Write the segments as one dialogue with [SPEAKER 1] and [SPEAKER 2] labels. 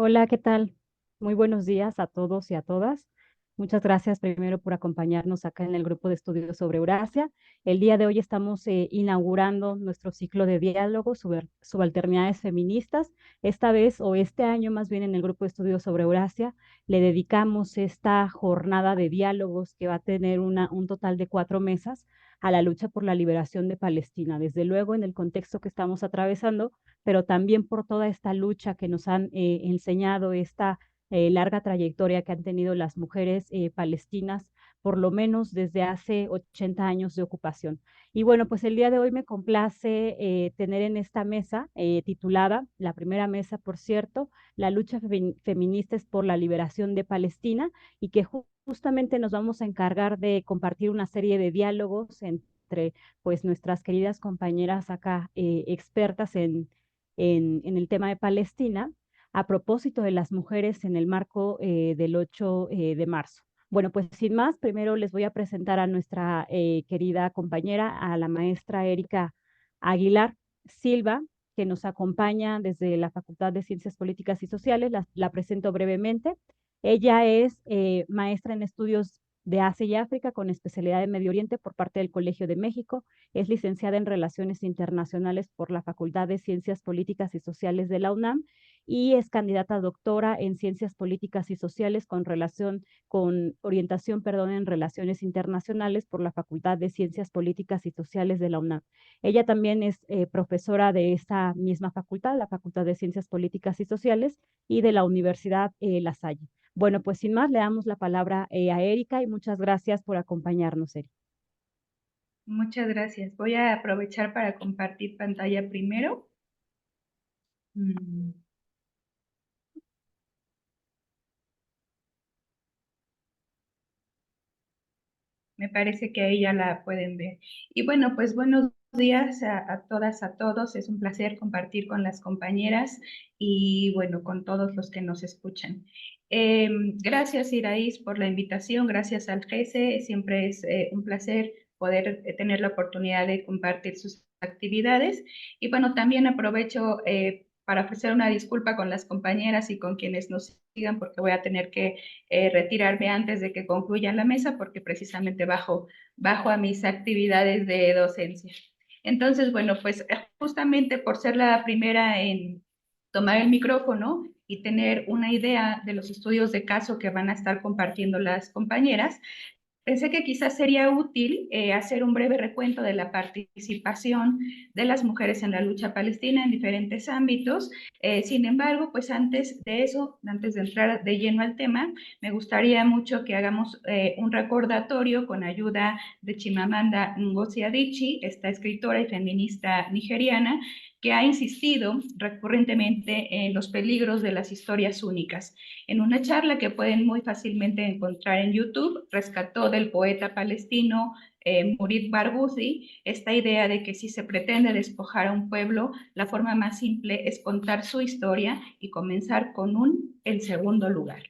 [SPEAKER 1] Hola, ¿qué tal? Muy buenos días a todos y a todas. Muchas gracias primero por acompañarnos acá en el grupo de estudios sobre Eurasia. El día de hoy estamos inaugurando nuestro ciclo de diálogo sobre subalternidades feministas. Esta vez, o este año más bien, en el grupo de estudios sobre Eurasia, le dedicamos esta jornada de diálogos que va a tener un total de 4 mesas a la lucha por la liberación de Palestina. Desde luego, en el contexto que estamos atravesando, pero también por toda esta lucha que nos han enseñado, esta larga trayectoria que han tenido las mujeres palestinas, por lo menos desde hace 80 años de ocupación. Y bueno, pues el día de hoy me complace tener en esta mesa titulada, la primera mesa, por cierto, La lucha feminista es por la liberación de Palestina, y que justamente nos vamos a encargar de compartir una serie de diálogos entre pues nuestras queridas compañeras acá expertas en el tema de Palestina, a propósito de las mujeres en el marco del 8 de marzo. Bueno, pues sin más, primero les voy a presentar a nuestra querida compañera, a la maestra Erika Aguilar Silva, que nos acompaña desde la Facultad de Ciencias Políticas y Sociales. La presento brevemente. Ella es maestra en estudios de Asia y África con especialidad en Medio Oriente por parte del Colegio de México. Es licenciada en Relaciones Internacionales por la Facultad de Ciencias Políticas y Sociales de la UNAM y es candidata a doctora en Ciencias Políticas y Sociales con orientación, perdón, en Relaciones Internacionales por la Facultad de Ciencias Políticas y Sociales de la UNAM. Ella también es profesora de esta misma facultad, la Facultad de Ciencias Políticas y Sociales, y de la Universidad La Salle. Bueno, pues sin más, le damos la palabra a Erika y muchas gracias por acompañarnos, Erika.
[SPEAKER 2] Muchas gracias. Voy a aprovechar para compartir pantalla primero. Mm, Me parece que ahí ya la pueden ver. Y bueno, pues buenos días a todas, a todos. Es un placer compartir con las compañeras y bueno, con todos los que nos escuchan. Gracias, Iraís, por la invitación. Gracias al GESE. Siempre es un placer poder tener la oportunidad de compartir sus actividades. Y bueno, también aprovecho para ofrecer una disculpa con las compañeras y con quienes nos sigan, porque voy a tener que retirarme antes de que concluya la mesa, porque precisamente bajo a mis actividades de docencia. Entonces, bueno, pues justamente por ser la primera en tomar el micrófono y tener una idea de los estudios de caso que van a estar compartiendo las compañeras, pensé que quizás sería útil hacer un breve recuento de la participación de las mujeres en la lucha palestina en diferentes ámbitos. Sin embargo, pues antes de eso, antes de entrar de lleno al tema, me gustaría mucho que hagamos un recordatorio con ayuda de Chimamanda Ngozi Adichie, esta escritora y feminista nigeriana, que ha insistido recurrentemente en los peligros de las historias únicas. En una charla que pueden muy fácilmente encontrar en YouTube, rescató del poeta palestino Murid Barghouti esta idea de que si se pretende despojar a un pueblo, la forma más simple es contar su historia y comenzar con el segundo lugar.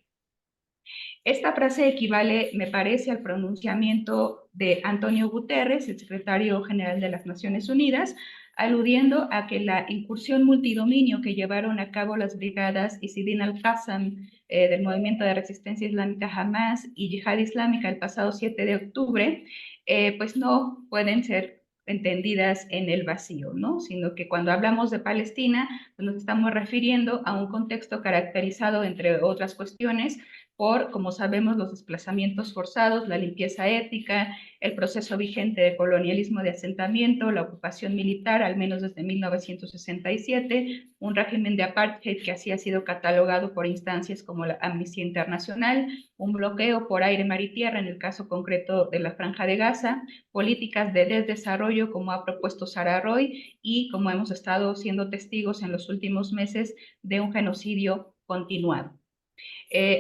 [SPEAKER 2] Esta frase equivale, me parece, al pronunciamiento de Antonio Guterres, el secretario general de las Naciones Unidas, aludiendo a que la incursión multidominio que llevaron a cabo las brigadas Isidin al-Qassam del Movimiento de Resistencia Islámica Hamas y Yihad Islámica el pasado 7 de octubre, pues no pueden ser entendidas en el vacío, ¿no? Sino que cuando hablamos de Palestina, pues nos estamos refiriendo a un contexto caracterizado, entre otras cuestiones, por, como sabemos, los desplazamientos forzados, la limpieza étnica, el proceso vigente de colonialismo de asentamiento, la ocupación militar, al menos desde 1967, un régimen de apartheid que así ha sido catalogado por instancias como la Amnistía Internacional, un bloqueo por aire, mar y tierra en el caso concreto de la Franja de Gaza, políticas de desdesarrollo como ha propuesto Sara Roy y como hemos estado siendo testigos en los últimos meses de un genocidio continuado.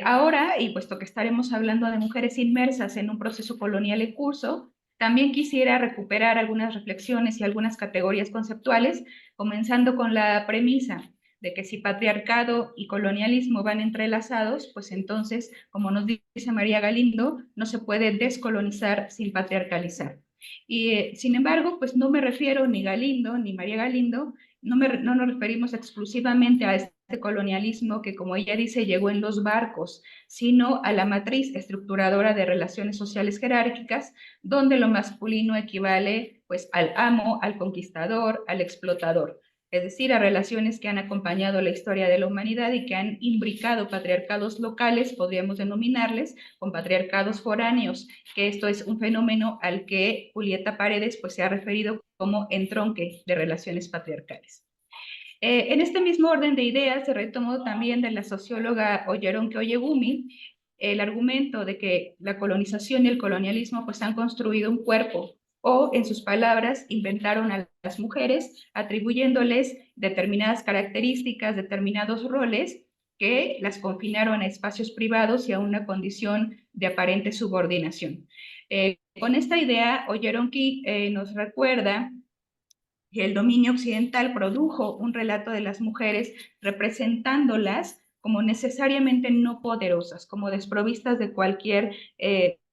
[SPEAKER 2] Ahora, y puesto que estaremos hablando de mujeres inmersas en un proceso colonial en curso, también quisiera recuperar algunas reflexiones y algunas categorías conceptuales, comenzando con la premisa de que si patriarcado y colonialismo van entrelazados, pues entonces, como nos dice María Galindo, no se puede descolonizar sin patriarcalizar. Y sin embargo, pues no me refiero ni Galindo ni María Galindo, no nos referimos exclusivamente a este colonialismo que, como ella dice, llegó en los barcos, sino a la matriz estructuradora de relaciones sociales jerárquicas, donde lo masculino equivale pues al amo, al conquistador, al explotador, es decir, a relaciones que han acompañado la historia de la humanidad y que han imbricado patriarcados locales, podríamos denominarles, con patriarcados foráneos, que esto es un fenómeno al que Julieta Paredes pues, se ha referido como entronque de relaciones patriarcales. En este mismo orden de ideas se retomó también de la socióloga Oyeronke Oyegumi el argumento de que la colonización y el colonialismo pues han construido un cuerpo o, en sus palabras, inventaron a las mujeres atribuyéndoles determinadas características, determinados roles que las confinaron a espacios privados y a una condición de aparente subordinación. Con esta idea, Oyeronke nos recuerda que el dominio occidental produjo un relato de las mujeres representándolas como necesariamente no poderosas, como desprovistas de cualquier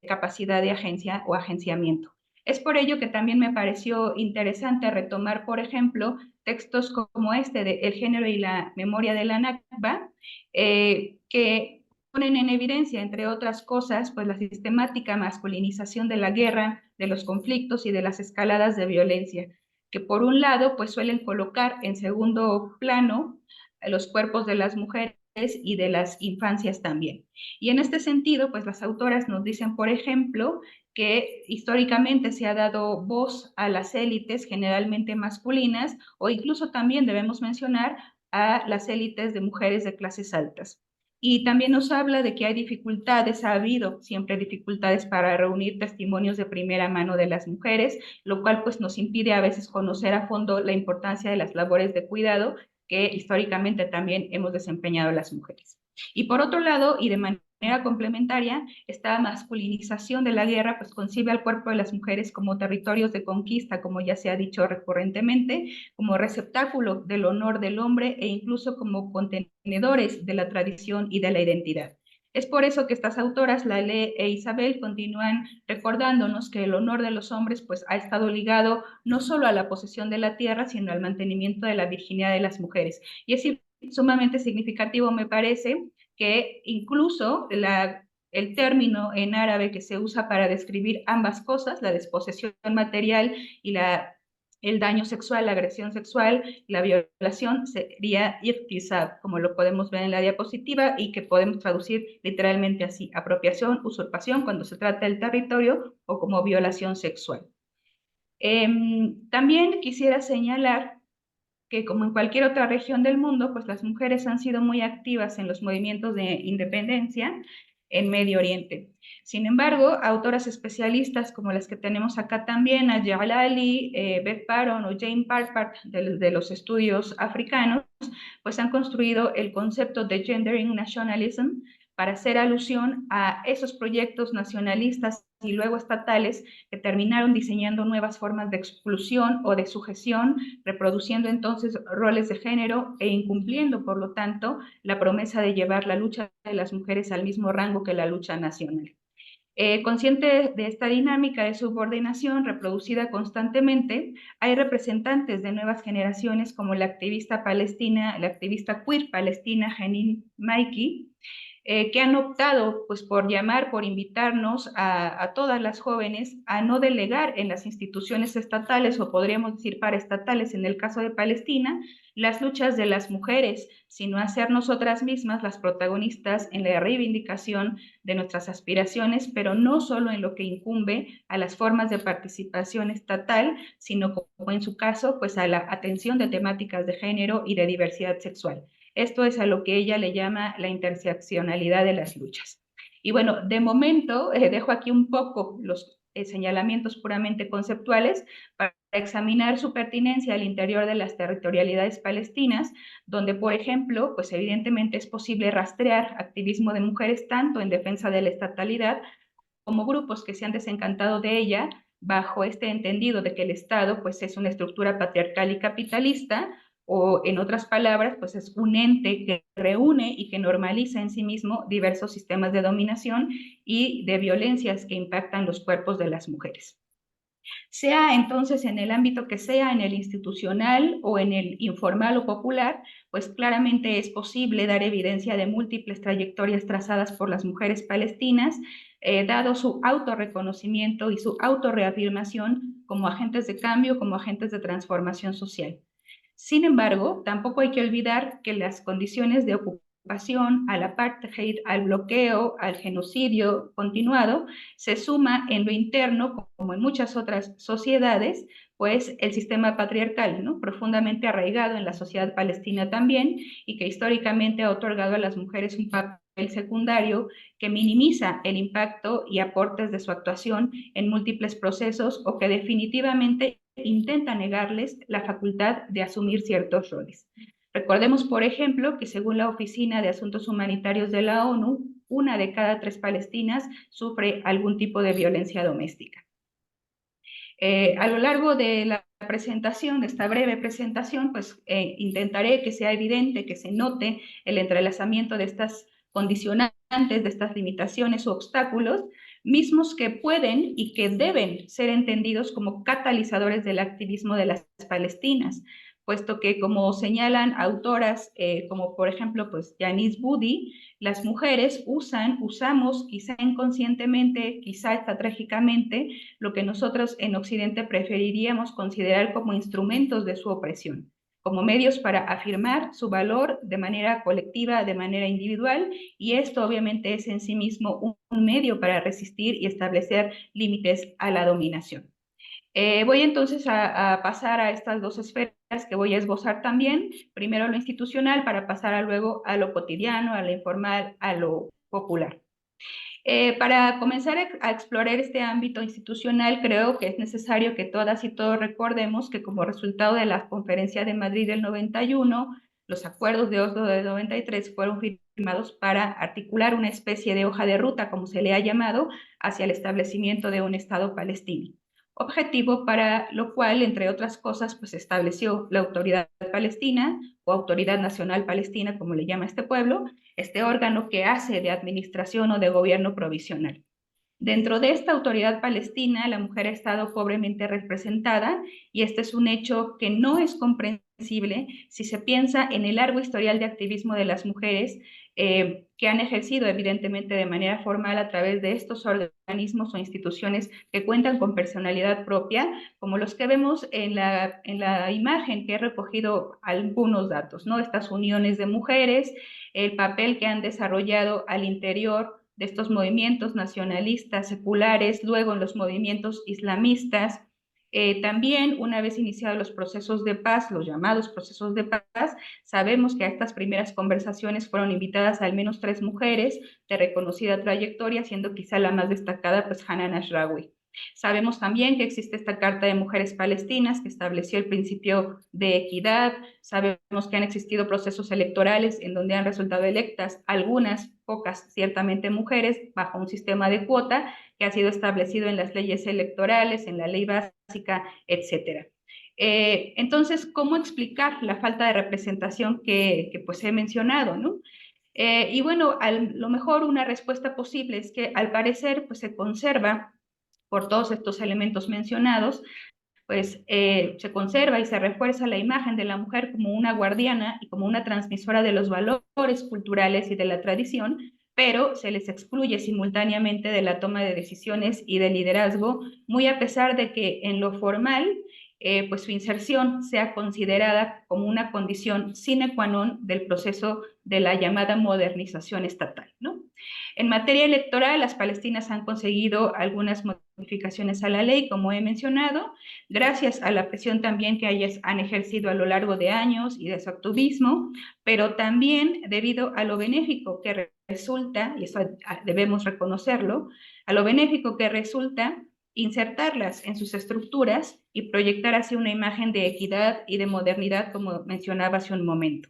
[SPEAKER 2] capacidad de agencia o agenciamiento. Es por ello que también me pareció interesante retomar, por ejemplo, textos como este de El género y la memoria de la Nakba, que ponen en evidencia, entre otras cosas, pues la sistemática masculinización de la guerra, de los conflictos y de las escaladas de violencia, que por un lado pues suelen colocar en segundo plano los cuerpos de las mujeres y de las infancias también. Y en este sentido, pues las autoras nos dicen, por ejemplo, que históricamente se ha dado voz a las élites generalmente masculinas o incluso también debemos mencionar a las élites de mujeres de clases altas. Y también nos habla de que hay dificultades, ha habido siempre dificultades para reunir testimonios de primera mano de las mujeres, lo cual pues nos impide a veces conocer a fondo la importancia de las labores de cuidado que históricamente también hemos desempeñado las mujeres. Y por otro lado, y de manera complementaria, esta masculinización de la guerra pues concibe al cuerpo de las mujeres como territorios de conquista, como ya se ha dicho recurrentemente, como receptáculo del honor del hombre e incluso como contenedores de la tradición y de la identidad. Es por eso que estas autoras, Lale e Isabel, continúan recordándonos que el honor de los hombres pues, ha estado ligado no solo a la posesión de la tierra, sino al mantenimiento de la virginidad de las mujeres. Y es sumamente significativo, me parece, que incluso el término en árabe que se usa para describir ambas cosas, la desposesión material y el daño sexual, la agresión sexual, la violación, sería irtisab, como lo podemos ver en la diapositiva y que podemos traducir literalmente así, apropiación, usurpación cuando se trata del territorio o como violación sexual. También quisiera señalar que como en cualquier otra región del mundo, pues las mujeres han sido muy activas en los movimientos de independencia en Medio Oriente. Sin embargo, autoras especialistas como las que tenemos acá también, Aya Alali, Beth Baron o Jane Parpart de los estudios africanos, pues han construido el concepto de Gendering Nationalism para hacer alusión a esos proyectos nacionalistas y luego estatales que terminaron diseñando nuevas formas de exclusión o de sujeción, reproduciendo entonces roles de género e incumpliendo, por lo tanto, la promesa de llevar la lucha de las mujeres al mismo rango que la lucha nacional. Consciente de esta dinámica de subordinación reproducida constantemente, hay representantes de nuevas generaciones como la activista palestina, la activista queer palestina Jenin Maiki, que han optado pues, por llamar, por invitarnos a todas las jóvenes a no delegar en las instituciones estatales o podríamos decir paraestatales en el caso de Palestina, las luchas de las mujeres, sino a ser nosotras mismas las protagonistas en la reivindicación de nuestras aspiraciones, pero no solo en lo que incumbe a las formas de participación estatal, sino como en su caso, pues a la atención de temáticas de género y de diversidad sexual. Esto es a lo que ella le llama la interseccionalidad de las luchas. Y bueno, de momento dejo aquí un poco los señalamientos puramente conceptuales para examinar su pertinencia al interior de las territorialidades palestinas, donde, por ejemplo, pues evidentemente es posible rastrear activismo de mujeres tanto en defensa de la estatalidad como grupos que se han desencantado de ella bajo este entendido de que el Estado pues es una estructura patriarcal y capitalista, o en otras palabras, pues es un ente que reúne y que normaliza en sí mismo diversos sistemas de dominación y de violencias que impactan los cuerpos de las mujeres. Sea entonces en el ámbito que sea, en el institucional o en el informal o popular, pues claramente es posible dar evidencia de múltiples trayectorias trazadas por las mujeres palestinas, dado su autorreconocimiento y su autorreafirmación como agentes de cambio, como agentes de transformación social. Sin embargo, tampoco hay que olvidar que las condiciones de ocupación, al apartheid, al bloqueo, al genocidio continuado, se suma en lo interno, como en muchas otras sociedades, pues el sistema patriarcal, ¿no? Profundamente arraigado en la sociedad palestina también, y que históricamente ha otorgado a las mujeres un papel secundario que minimiza el impacto y aportes de su actuación en múltiples procesos o que definitivamente intenta negarles la facultad de asumir ciertos roles. Recordemos, por ejemplo, que según la Oficina de Asuntos Humanitarios de la ONU, 1 de cada 3 palestinas sufre algún tipo de violencia doméstica. A lo largo de la presentación, de esta breve presentación, pues intentaré que sea evidente, que se note el entrelazamiento de estas condicionantes, de estas limitaciones o obstáculos, mismos que pueden y que deben ser entendidos como catalizadores del activismo de las palestinas, puesto que, como señalan autoras como por ejemplo pues Janice Woody, las mujeres usamos quizá inconscientemente, quizá estratégicamente, lo que nosotros en Occidente preferiríamos considerar como instrumentos de su opresión, como medios para afirmar su valor de manera colectiva, de manera individual, y esto obviamente es en sí mismo un medio para resistir y establecer límites a la dominación. Voy entonces a pasar a estas dos esferas que voy a esbozar también, primero lo institucional para pasar luego a lo cotidiano, a lo informal, a lo popular. Para comenzar a explorar este ámbito institucional, creo que es necesario que todas y todos recordemos que como resultado de la Conferencia de Madrid del 91, los acuerdos de Oslo del 93 fueron firmados para articular una especie de hoja de ruta, como se le ha llamado, hacia el establecimiento de un Estado palestino. Objetivo para lo cual, entre otras cosas, pues estableció la Autoridad Palestina o Autoridad Nacional Palestina, como le llama este pueblo, este órgano que hace de administración o de gobierno provisional. Dentro de esta autoridad palestina, la mujer ha estado pobremente representada y este es un hecho que no es comprensible si se piensa en el largo historial de activismo de las mujeres que han ejercido evidentemente de manera formal a través de estos organismos o instituciones que cuentan con personalidad propia, como los que vemos en la imagen que he recogido algunos datos, ¿no? Estas uniones de mujeres, el papel que han desarrollado al interior de estos movimientos nacionalistas, seculares, luego en los movimientos islamistas. También, una vez iniciados los procesos de paz, los llamados procesos de paz, sabemos que a estas primeras conversaciones fueron invitadas al menos 3 mujeres de reconocida trayectoria, siendo quizá la más destacada, pues, Hanan Ashrawi. Sabemos también que existe esta Carta de Mujeres Palestinas que estableció el principio de equidad. Sabemos que han existido procesos electorales en donde han resultado electas algunas, pocas, ciertamente mujeres, bajo un sistema de cuota que ha sido establecido en las leyes electorales, en la ley básica, etcétera. Entonces, ¿cómo explicar la falta de representación que pues he mencionado, ¿no? Y bueno, a lo mejor una respuesta posible es que al parecer pues se conserva por todos estos elementos mencionados, pues se conserva y se refuerza la imagen de la mujer como una guardiana y como una transmisora de los valores culturales y de la tradición, pero se les excluye simultáneamente de la toma de decisiones y de liderazgo, muy a pesar de que en lo formal, pues su inserción sea considerada como una condición sine qua non del proceso de la llamada modernización estatal, ¿no? En materia electoral, las palestinas han conseguido algunas modificaciones a la ley, como he mencionado, gracias a la presión también que ellas han ejercido a lo largo de años y de su activismo, pero también debido a lo benéfico que resulta, y eso debemos reconocerlo, a lo benéfico que resulta insertarlas en sus estructuras y proyectar así una imagen de equidad y de modernidad, como mencionaba hace un momento.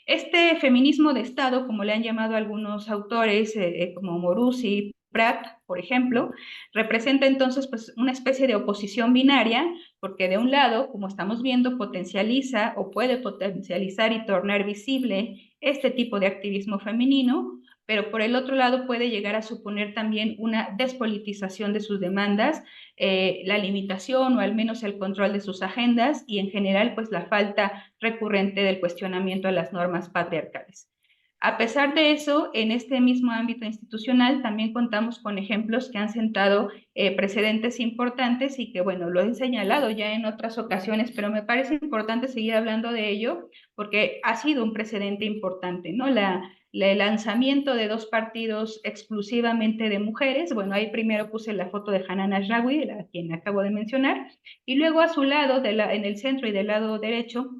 [SPEAKER 2] Este feminismo de Estado, como le han llamado algunos autores, como Morusi, Pratt, por ejemplo, representa entonces pues, una especie de oposición binaria, porque de un lado, como estamos viendo, potencializa o puede potencializar y tornar visible este tipo de activismo femenino, pero por el otro lado puede llegar a suponer también una despolitización de sus demandas, la limitación o al menos el control de sus agendas y en general pues la falta recurrente del cuestionamiento a las normas patriarcales. A pesar de eso, en este mismo ámbito institucional también contamos con ejemplos que han sentado precedentes importantes y que, bueno, lo he señalado ya en otras ocasiones, pero me parece importante seguir hablando de ello porque ha sido un precedente importante, ¿no? El lanzamiento de 2 partidos exclusivamente de mujeres, bueno, ahí primero puse la foto de Hanan Ashrawi, a quien acabo de mencionar, y luego a su lado, en el centro y del lado derecho,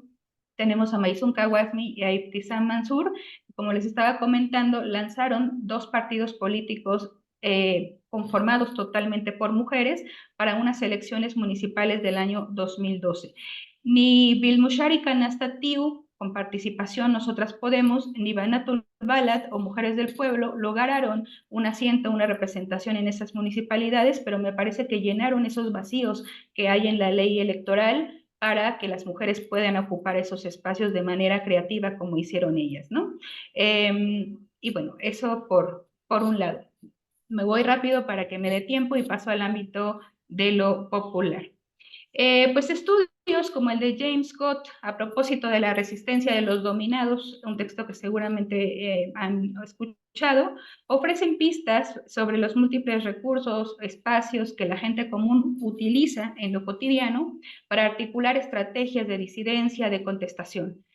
[SPEAKER 2] tenemos a Maysoon Kawasmi y a Ibtisam Mansur. Como les estaba comentando, lanzaron 2 partidos políticos conformados totalmente por mujeres para unas elecciones municipales del año 2012. Ni Bilmushari Kanastatiu, con participación Nosotras Podemos, ni Banatul Balad o Mujeres del Pueblo lograron un asiento, una representación en esas municipalidades, pero me parece que llenaron esos vacíos que hay en la ley electoral para que las mujeres puedan ocupar esos espacios de manera creativa como hicieron ellas, ¿no? Y bueno, eso por un lado. Me voy rápido para que me dé tiempo y paso al ámbito de lo popular. Pues estudios como el de James Scott a propósito de la resistencia de los dominados, un texto que seguramente han escuchado, ofrecen pistas sobre los múltiples recursos, espacios que la gente común utiliza en lo cotidiano para articular estrategias de disidencia, de contestación.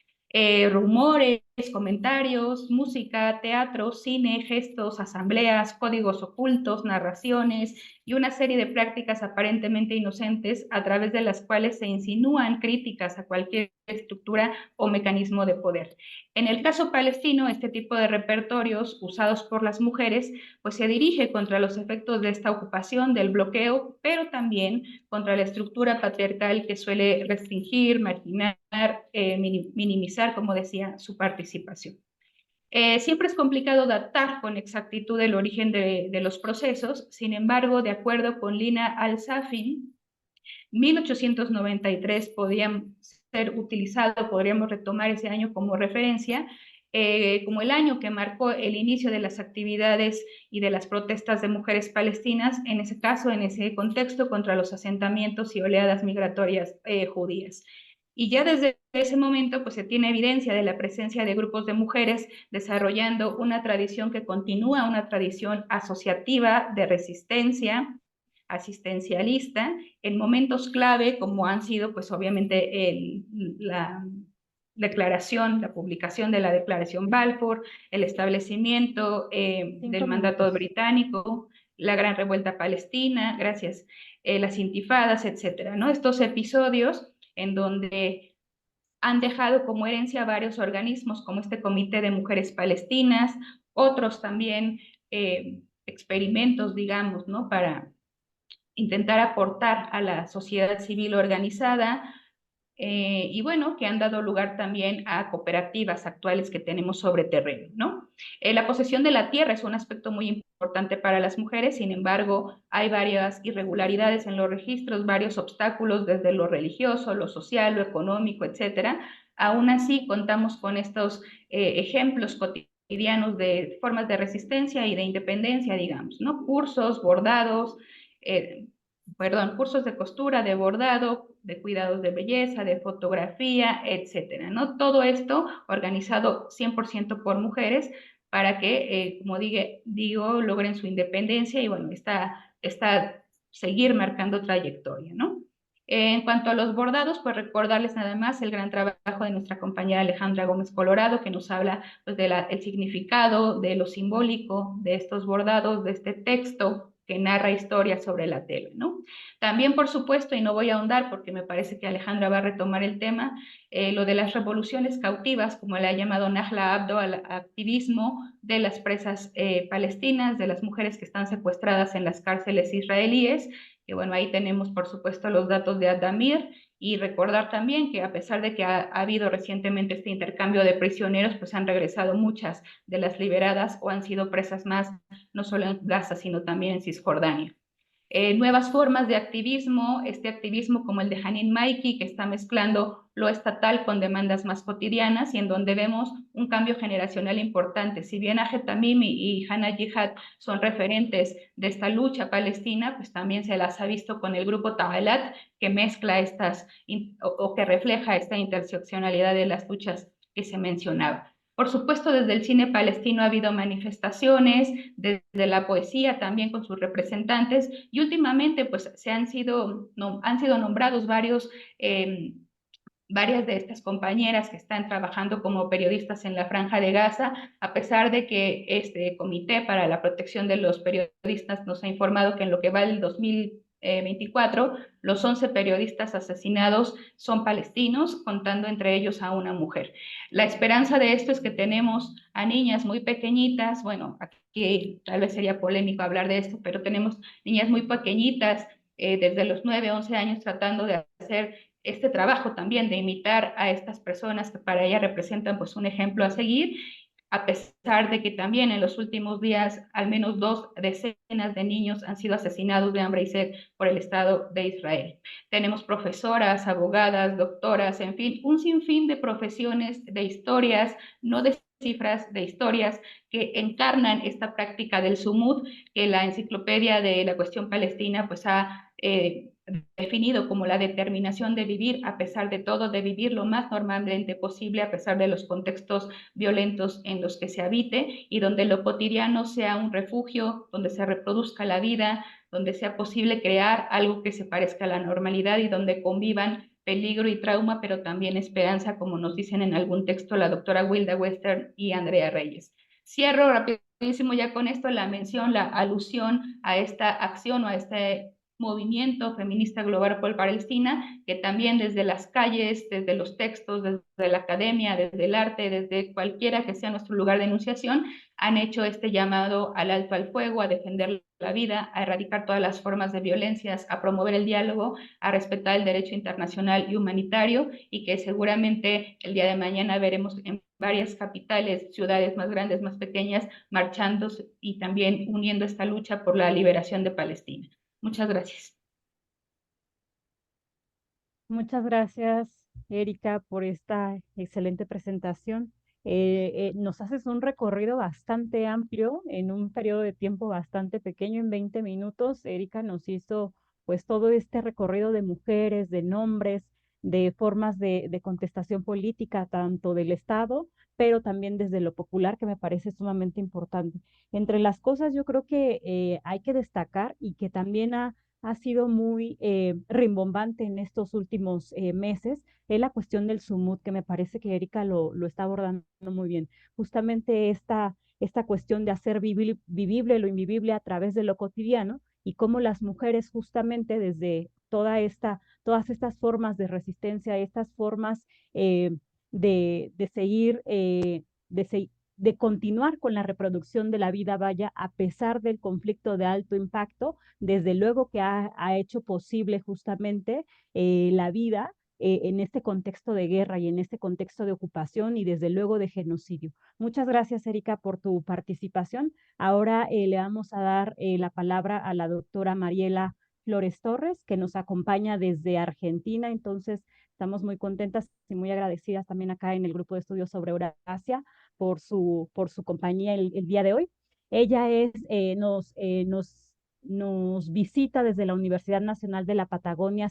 [SPEAKER 2] Rumores, comentarios, música, teatro, cine, gestos, asambleas, códigos ocultos, narraciones y una serie de prácticas aparentemente inocentes a través de las cuales se insinúan críticas a cualquier estructura o mecanismo de poder. En el caso palestino, este tipo de repertorios usados por las mujeres pues se dirige contra los efectos de esta ocupación, del bloqueo, pero también contra la estructura patriarcal que suele restringir, marginar, minimizar, como decía, su participación. Siempre es complicado datar con exactitud el origen de los procesos, sin embargo, de acuerdo con Lina Al-Safin, 1893 podría ser utilizado, podríamos retomar ese año como referencia, como el año que marcó el inicio de las actividades y de las protestas de mujeres palestinas, en ese caso, en ese contexto, contra los asentamientos y oleadas migratorias judías. Y ya desde ese momento pues se tiene evidencia de la presencia de grupos de mujeres desarrollando una tradición que continúa, una tradición asociativa de resistencia, asistencialista, en momentos clave como han sido pues obviamente la declaración, la publicación de la declaración Balfour, el establecimiento del mandato británico, la gran revuelta palestina, gracias, las intifadas, etcétera, ¿no? Estos episodios en donde han dejado como herencia varios organismos como este Comité de Mujeres Palestinas, otros también experimentos, digamos, ¿no? Para intentar aportar a la sociedad civil organizada y bueno, que han dado lugar también a cooperativas actuales que tenemos sobre terreno, ¿no? La posesión de la tierra es un aspecto muy importante para las mujeres, sin embargo, hay varias irregularidades en los registros, varios obstáculos desde lo religioso, lo social, lo económico, etcétera. Aún así, contamos con estos ejemplos cotidianos de formas de resistencia y de independencia, digamos, ¿no? Cursos, bordados, eh, cursos de costura, de bordado, de cuidados de belleza, de fotografía, etcétera, ¿no? Todo esto organizado 100% por mujeres para que, como digo, logren su independencia y, bueno, seguir marcando trayectoria, ¿no? En cuanto a los bordados, pues recordarles nada más el gran trabajo de nuestra compañera Alejandra Gómez Colorado, que nos habla pues, el significado, de lo simbólico de estos bordados, de este texto que narra historias sobre la tela, ¿no? También, por supuesto, y no voy a ahondar porque me parece que Alejandra va a retomar el tema, lo de las revoluciones cautivas, como le ha llamado Nahla Abdo al activismo de las presas palestinas, de las mujeres que están secuestradas en las cárceles israelíes, que bueno, ahí tenemos por supuesto los datos de Adamir, y recordar también que a pesar de que ha habido recientemente este intercambio de prisioneros, pues han regresado muchas de las liberadas o han sido presas más, no solo en Gaza, sino también en Cisjordania. nuevas formas de activismo, este activismo como el de Hanin Maiki, que está mezclando lo estatal con demandas más cotidianas y en donde vemos un cambio generacional importante. Si bien Ahed Tamimi y Hannah Jihad son referentes de esta lucha palestina, pues también se las ha visto con el grupo Ta'alat, que mezcla estas o que refleja esta interseccionalidad de las luchas que se mencionaba. Por supuesto, desde el cine palestino ha habido manifestaciones, desde la poesía también con sus representantes, y últimamente pues han sido nombrados varias de estas compañeras que están trabajando como periodistas en la Franja de Gaza, a pesar de que este Comité para la Protección de los Periodistas nos ha informado que en lo que va el 2024, los 11 periodistas asesinados son palestinos, contando entre ellos a una mujer. La esperanza de esto es que tenemos a niñas muy pequeñitas, bueno, aquí tal vez sería polémico hablar de esto, pero tenemos niñas muy pequeñitas, desde los 9, 11 años tratando de hacer este trabajo también de imitar a estas personas que para ella representan pues un ejemplo a seguir, a pesar de que también en los últimos días al menos 2 decenas de niños han sido asesinados de hambre y sed por el Estado de Israel. Tenemos profesoras, abogadas, doctoras, en fin, un sinfín de profesiones, de historias, no de cifras, de historias que encarnan esta práctica del sumud, que la enciclopedia de la cuestión palestina pues ha definido como la determinación de vivir a pesar de todo, de vivir lo más normalmente posible a pesar de los contextos violentos en los que se habite y donde lo cotidiano sea un refugio, donde se reproduzca la vida, donde sea posible crear algo que se parezca a la normalidad y donde convivan peligro y trauma, pero también esperanza, como nos dicen en algún texto la doctora Wilda Western y Andrea Reyes. Cierro rapidísimo ya con esto la mención, la alusión a esta acción o a este movimiento feminista global por Palestina, que también desde las calles, desde los textos, desde la academia, desde el arte, desde cualquiera que sea nuestro lugar de enunciación, han hecho este llamado al alto al fuego, a defender la vida, a erradicar todas las formas de violencias, a promover el diálogo, a respetar el derecho internacional y humanitario, y que seguramente el día de mañana veremos en varias capitales, ciudades más grandes, más pequeñas, marchando y también uniendo esta lucha por la liberación de Palestina. Muchas gracias.
[SPEAKER 1] Muchas gracias, Erika, por esta excelente presentación. Nos haces un recorrido bastante amplio en un periodo de tiempo bastante pequeño, en 20 minutos. Erika nos hizo pues todo este recorrido de mujeres, de nombres, de formas de contestación política, tanto del Estado, pero también desde lo popular, que me parece sumamente importante. Entre las cosas yo creo que hay que destacar y que también ha sido muy rimbombante en estos últimos meses, es la cuestión del sumud, que me parece que Erika lo está abordando muy bien. Justamente esta cuestión de hacer vivible lo invivible a través de lo cotidiano y cómo las mujeres justamente desde todas estas formas de resistencia, estas formas de seguir, de continuar con la reproducción de la vida vaya a pesar del conflicto de alto impacto, desde luego que ha hecho posible justamente la vida en este contexto de guerra y en este contexto de ocupación y desde luego de genocidio. Muchas gracias, Erika, por tu participación. Ahora le vamos a dar la palabra a la doctora Mariela Flores Torres, que nos acompaña desde Argentina. Entonces, estamos muy contentas y muy agradecidas también acá en el grupo de estudios sobre Eurasia por su compañía el día de hoy. Ella nos visita desde la Universidad Nacional de la Patagonia,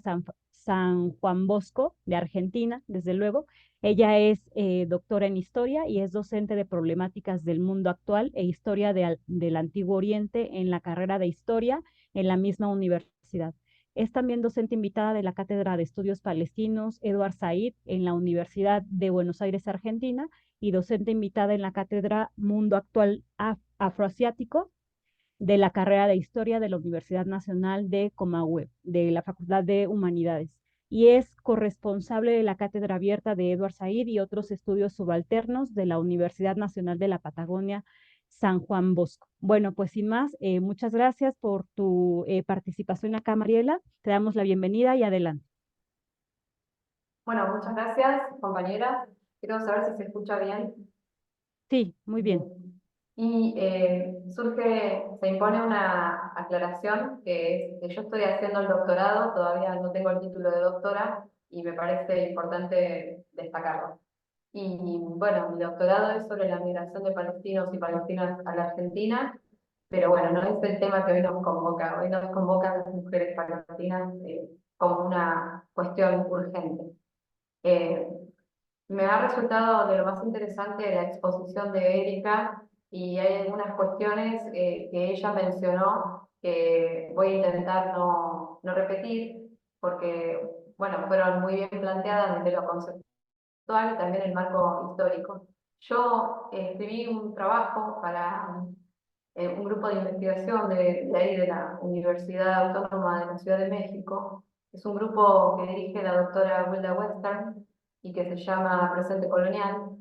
[SPEAKER 1] San Juan Bosco, de Argentina, desde luego. Ella es doctora en historia y es docente de problemáticas del mundo actual e historia del Antiguo Oriente en la carrera de historia en la misma universidad. Es también docente invitada de la Cátedra de Estudios Palestinos Eduard Said en la Universidad de Buenos Aires, Argentina, y docente invitada en la Cátedra Mundo Actual Afroasiático de la carrera de Historia de la Universidad Nacional de Comahue, de la Facultad de Humanidades. Y es corresponsable de la Cátedra Abierta de Eduard Said y otros estudios subalternos de la Universidad Nacional de la Patagonia, San Juan Bosco. Bueno, pues sin más, muchas gracias por tu participación acá, Mariela. Te damos la bienvenida y adelante.
[SPEAKER 3] Bueno, muchas gracias, compañeras. Quiero saber si se escucha bien.
[SPEAKER 1] Sí, muy bien.
[SPEAKER 3] Y se impone una aclaración, que es que yo estoy haciendo el doctorado, todavía no tengo el título de doctora, y me parece importante destacarlo. Y bueno, mi doctorado es sobre la migración de palestinos y palestinas a la Argentina, pero bueno, no es el tema que hoy nos convoca. Hoy nos convocan las mujeres palestinas como una cuestión urgente. Eh, Me ha resultado de lo más interesante la exposición de Erika, y hay algunas cuestiones que ella mencionó que voy a intentar no repetir, porque bueno, fueron muy bien planteadas desde lo conceptual y también el marco histórico. Yo escribí un trabajo para un grupo de investigación de ahí de la Universidad Autónoma de la Ciudad de México. Es un grupo que dirige la doctora Wilda Western y que se llama Presente Colonial.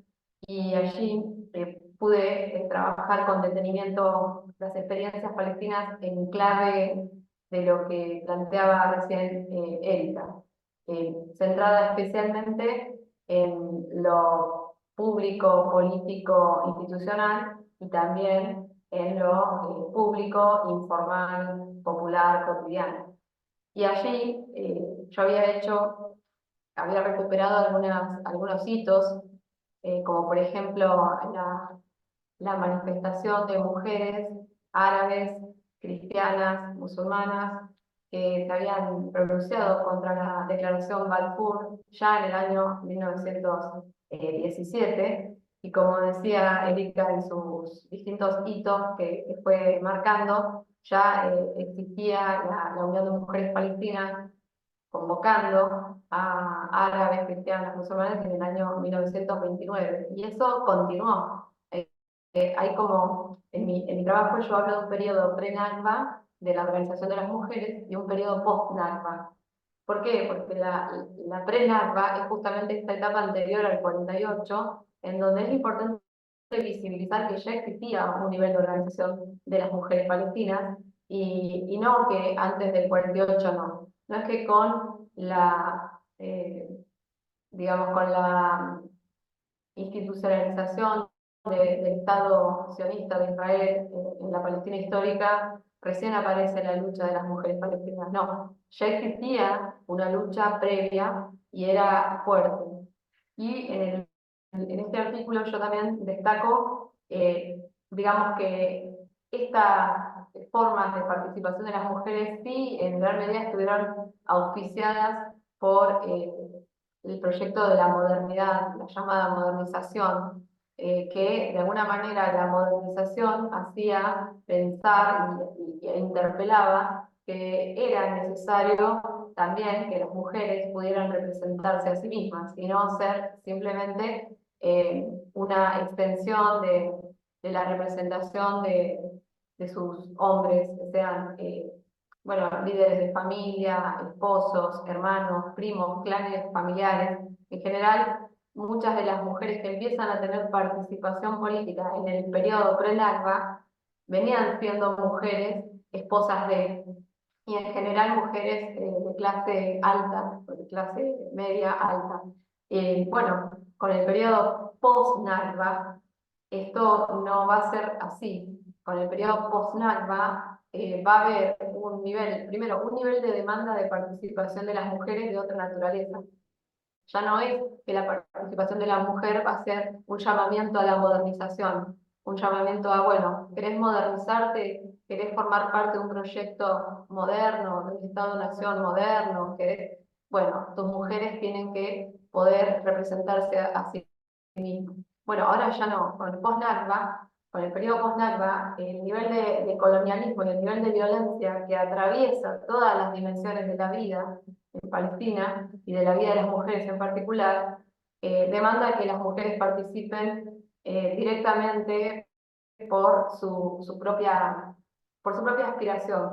[SPEAKER 3] Y allí pude trabajar con detenimiento las experiencias palestinas en clave de lo que planteaba recién Erika, centrada especialmente en lo público, político, institucional, y también en lo público, informal, popular, cotidiano. Y allí yo había recuperado algunos hitos, como por ejemplo la manifestación de mujeres árabes, cristianas, musulmanas, que se habían pronunciado contra la declaración Balfour ya en el año 1917, y como decía Erika en sus distintos hitos que fue marcando, ya existía la Unión de Mujeres Palestinas convocando a árabes, cristianas, musulmanes en el año 1929, y eso continuó. Hay como, en mi trabajo yo hablo de un periodo pre-Nakba de la Organización de las Mujeres y un periodo post-Nakba. ¿Por qué? Porque la pre-Nakba es justamente esta etapa anterior al 48, en donde es importante visibilizar que ya existía un nivel de organización de las mujeres palestinas, y no que antes del 48 no. No es que con digamos, con la institucionalización del Estado sionista de Israel en la Palestina histórica, recién aparece la lucha de las mujeres palestinas. No, ya existía una lucha previa y era fuerte. Y en este artículo yo también destaco, digamos que estas formas de participación de las mujeres sí, en gran medida estuvieron auspiciadas por el proyecto de la modernidad, la llamada modernización, que de alguna manera la modernización hacía pensar e interpelaba que era necesario también que las mujeres pudieran representarse a sí mismas y no ser simplemente una extensión de la representación de sus hombres, que sean bueno, líderes de familia, esposos, hermanos, primos, clanes familiares. En general, muchas de las mujeres que empiezan a tener participación política en el periodo pre-Nakba venían siendo mujeres esposas de, y en general mujeres de clase alta, de clase media alta. Bueno, con el periodo post-Nakba, esto no va a ser así. Con el periodo post-Nakba va a haber un nivel, primero, un nivel de demanda de participación de las mujeres de otra naturaleza. Ya no es que la participación de la mujer va a ser un llamamiento a la modernización, un llamamiento a, bueno, ¿querés modernizarte? ¿Querés formar parte de un proyecto moderno, de un Estado-nación moderno? ¿Querés? Bueno, tus mujeres tienen que poder representarse a sí mismas. Bueno, ahora ya no, con el post-Nakba, con el periodo post-Nakba, el nivel de colonialismo y el nivel de violencia que atraviesa todas las dimensiones de la vida en Palestina y de la vida de las mujeres en particular, demanda que las mujeres participen directamente por por su propia aspiración,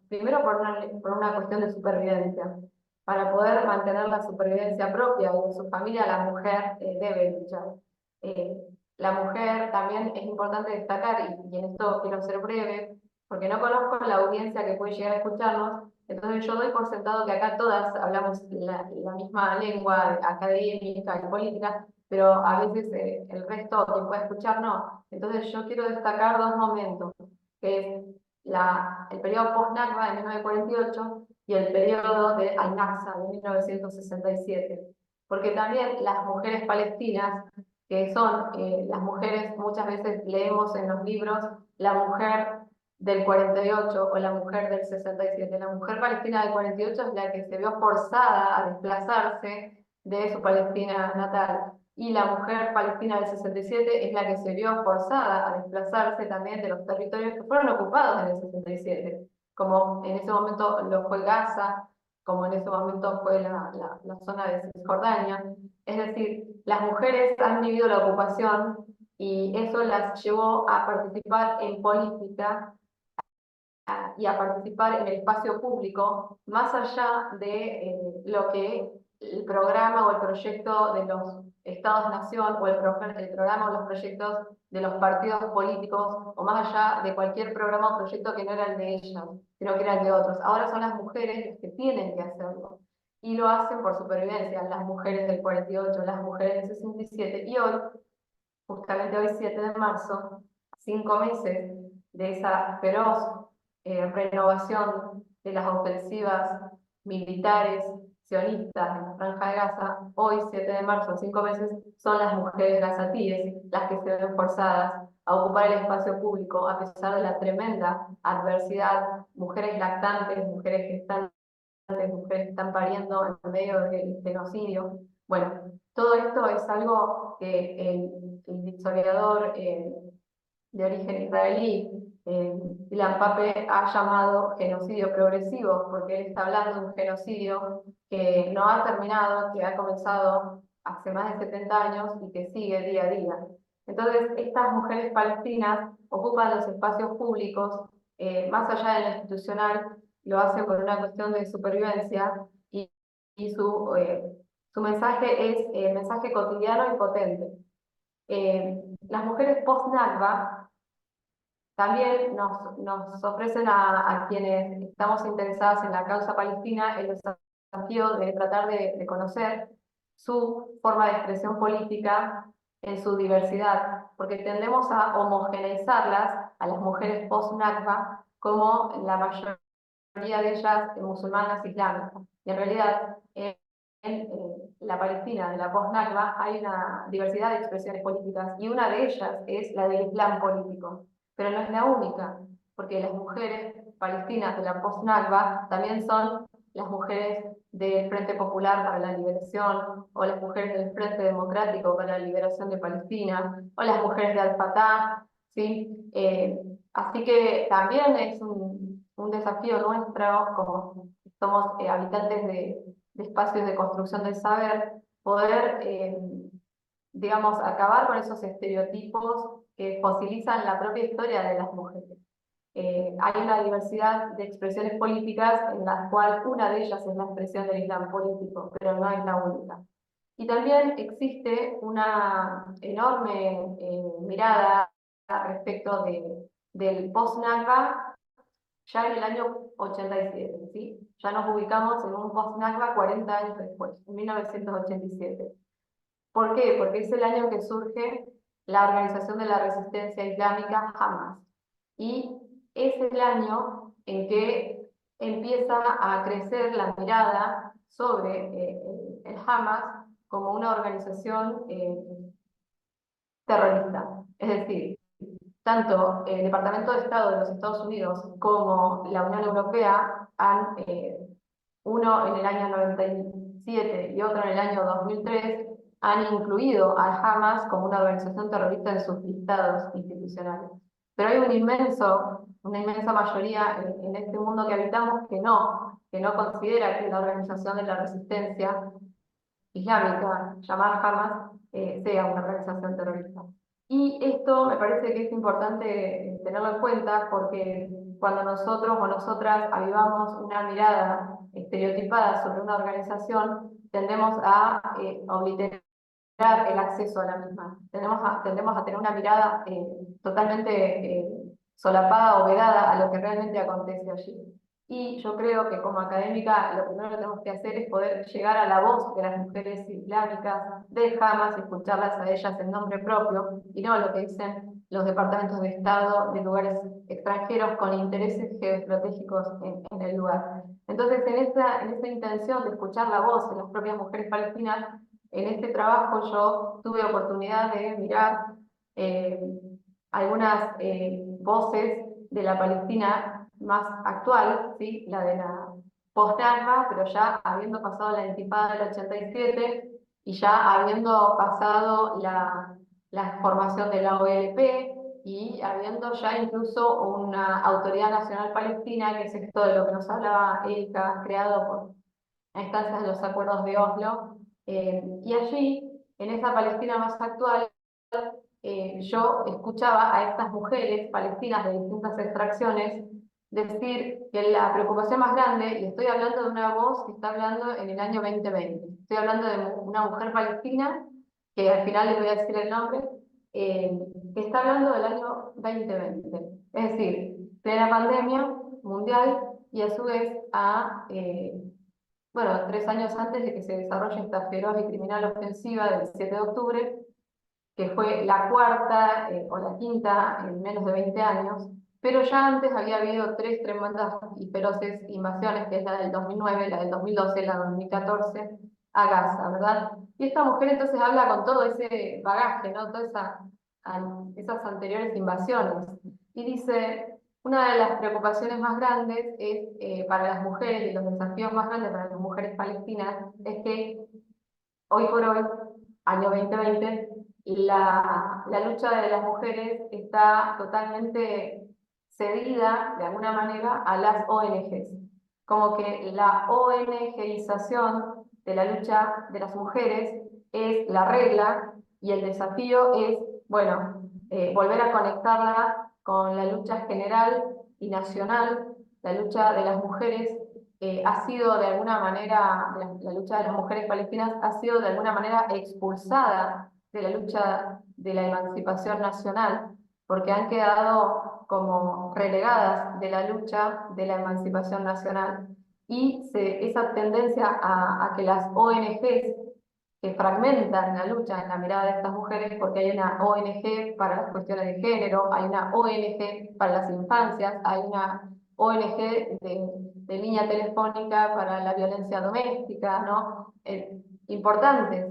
[SPEAKER 3] primero por una cuestión de supervivencia. Para poder mantener la supervivencia propia y de su familia, la mujer debe luchar. Eh, la mujer también es importante destacar, y en esto quiero ser breve, porque no conozco la audiencia que puede llegar a escucharnos, entonces yo doy por sentado que acá todas hablamos la misma lengua académica y política, pero a veces el resto que puede escuchar no. Entonces yo quiero destacar dos momentos, que es el periodo post-Nakba de 1948 y el periodo de Al-Aqsa de 1967. Porque también las mujeres palestinas, que son las mujeres, muchas veces leemos en los libros, la mujer del 48 o la mujer del 67. La mujer palestina del 48 es la que se vio forzada a desplazarse de su Palestina natal. Y la mujer palestina del 67 es la que se vio forzada a desplazarse también de los territorios que fueron ocupados en el 67, como en ese momento lo fue Gaza, como en ese momento fue la zona de Cisjordania. Es decir, las mujeres han vivido la ocupación y eso las llevó a participar en política y a participar en el espacio público, más allá de lo que el programa o el proyecto de los Estados-Nación o el programa o los proyectos de los partidos políticos, o más allá de cualquier programa o proyecto que no era el de ellas, sino que era el de otros. Ahora son las mujeres las que tienen que hacerlo. Y lo hacen por supervivencia, las mujeres del 48, las mujeres del 67, y hoy, justamente hoy 7 de marzo, 5 meses de esa feroz renovación de las ofensivas militares sionistas en la Franja de Gaza, hoy 7 de marzo, 5 meses, son las mujeres gazatíes las que se ven forzadas a ocupar el espacio público a pesar de la tremenda adversidad, mujeres lactantes, mujeres gestantes, mujeres que están pariendo en medio del genocidio. Bueno, todo esto es algo que el historiador de origen israelí, Ilan Pappé, ha llamado genocidio progresivo, porque él está hablando de un genocidio que no ha terminado, que ha comenzado hace más de 70 años y que sigue día a día. Entonces, estas mujeres palestinas ocupan los espacios públicos, más allá de lo institucional, lo hacen por una cuestión de supervivencia y su mensaje es mensaje cotidiano y potente. Las mujeres post-Nakba también nos ofrecen a quienes estamos interesadas en la causa palestina el desafío de tratar de conocer su forma de expresión política en su diversidad, porque tendemos a homogeneizarlas a las mujeres post-Nakba como la mayoría de ellas musulmanas islámicas. Y en realidad, en la Palestina de la post-Nakba hay una diversidad de expresiones políticas y una de ellas es la del Islam político. Pero no es la única, porque las mujeres palestinas de la post-Nakba también son las mujeres del Frente Popular para la Liberación, o las mujeres del Frente Democrático para la Liberación de Palestina, o las mujeres de Al-Fatah, ¿sí? Así que también es un desafío nuestro, como somos habitantes de espacios de construcción del saber, poder, digamos, acabar con esos estereotipos que fosilizan la propia historia de las mujeres. Hay una diversidad de expresiones políticas en las cuales una de ellas es la expresión del Islam político, pero no es la única. Y también existe una enorme mirada respecto del post-Nakba ya en el año 87, ¿sí? Ya nos ubicamos en un post-Nakba 40 años después, en 1987. ¿Por qué? Porque es el año que surge la Organización de la Resistencia Islámica, Hamas. Y es el año en que empieza a crecer la mirada sobre el Hamas como una organización terrorista. Es decir, tanto el Departamento de Estado de los Estados Unidos como la Unión Europea han, uno en el año 97 y otro en el año 2003, han incluido al Hamas como una organización terrorista en sus listados institucionales. Pero hay una inmensa mayoría en este mundo que habitamos que no considera que la organización de la resistencia islámica, llamada Hamas, sea una organización terrorista. Y esto me parece que es importante tenerlo en cuenta porque cuando nosotros o nosotras avivamos una mirada estereotipada sobre una organización, tendemos a obliterar el acceso a la misma. Tendemos a tener una mirada totalmente solapada o vedada a lo que realmente acontece allí. Y yo creo que como académica lo primero que tenemos que hacer es poder llegar a la voz de las mujeres islámicas, de Hamas, escucharlas a ellas en nombre propio, y no lo que dicen los departamentos de Estado de lugares extranjeros con intereses geoestratégicos en el lugar. Entonces, en esa intención de escuchar la voz de las propias mujeres palestinas, en este trabajo yo tuve oportunidad de mirar algunas voces de la Palestina más actual, ¿sí? La de la post-Nakba, pero ya habiendo pasado la intifada del 87 y ya habiendo pasado la formación de la OLP y habiendo ya incluso una autoridad nacional palestina, que es esto de lo que nos hablaba Erika, creado por a instancias de los acuerdos de Oslo. Y allí, en esa Palestina más actual, yo escuchaba a estas mujeres palestinas de distintas extracciones decir que la preocupación más grande, y estoy hablando de una voz que está hablando en el año 2020, estoy hablando de una mujer palestina, que al final les voy a decir el nombre, que está hablando del año 2020, es decir, plena pandemia mundial y a su vez bueno, 3 años antes de que se desarrolle esta feroz y criminal ofensiva del 7 de octubre, que fue la cuarta o la quinta en menos de 20 años, pero ya antes había habido 3 tremendas y feroces invasiones, que es la del 2009, la del 2012, la del 2014, a Gaza, ¿verdad? Y esta mujer entonces habla con todo ese bagaje, ¿no? Todas esas anteriores invasiones. Y dice, una de las preocupaciones más grandes es para las mujeres, y los desafíos más grandes para las mujeres palestinas, es que hoy por hoy, año 2020, la lucha de las mujeres está totalmente cedida, de alguna manera, a las ONGs. Como que la ONGización de la lucha de las mujeres es la regla y el desafío es, bueno, volver a conectarla con la lucha general y nacional, la lucha de las mujeres ha sido de alguna manera, la lucha de las mujeres palestinas ha sido de alguna manera expulsada de la lucha de la emancipación nacional, porque han quedado como relegadas de la lucha de la emancipación nacional. Y esa tendencia a que las ONGs que fragmentan la lucha en la mirada de estas mujeres, porque hay una ONG para las cuestiones de género, hay una ONG para las infancias, hay una ONG de línea telefónica para la violencia doméstica, ¿no? Importantes,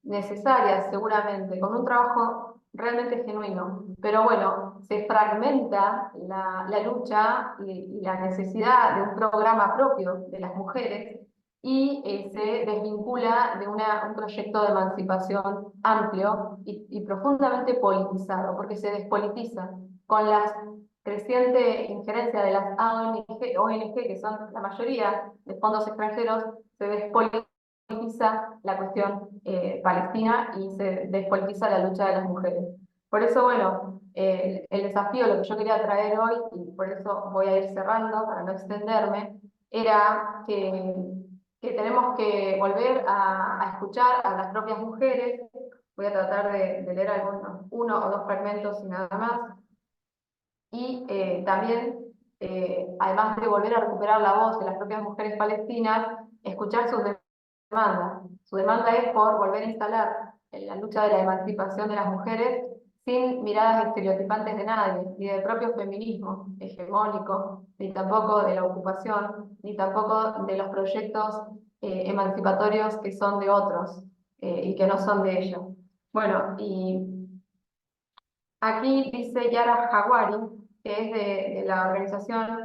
[SPEAKER 3] necesarias seguramente, con un trabajo realmente genuino. Pero bueno, se fragmenta la lucha y la necesidad de un programa propio de las mujeres y se desvincula de un proyecto de emancipación amplio y profundamente politizado, porque se despolitiza con la creciente injerencia de las ONG, que son la mayoría de fondos extranjeros, se despolitiza la cuestión palestina y se despolitiza la lucha de las mujeres. Por eso, bueno, el desafío, lo que yo quería traer hoy, y por eso voy a ir cerrando para no extenderme, era que tenemos que volver a escuchar a las propias mujeres. Voy a tratar de leer algunos, 1 o 2 fragmentos y nada más. Y también, además de volver a recuperar la voz de las propias mujeres palestinas, escuchar sus demandas. Su demanda es por volver a instalar en la lucha de la emancipación de las mujeres sin miradas estereotipantes de nadie, ni del propio feminismo hegemónico, ni tampoco de la ocupación, ni tampoco de los proyectos emancipatorios que son de otros y que no son de ellos. Bueno, y aquí dice Yara Jaguari, que es de la organización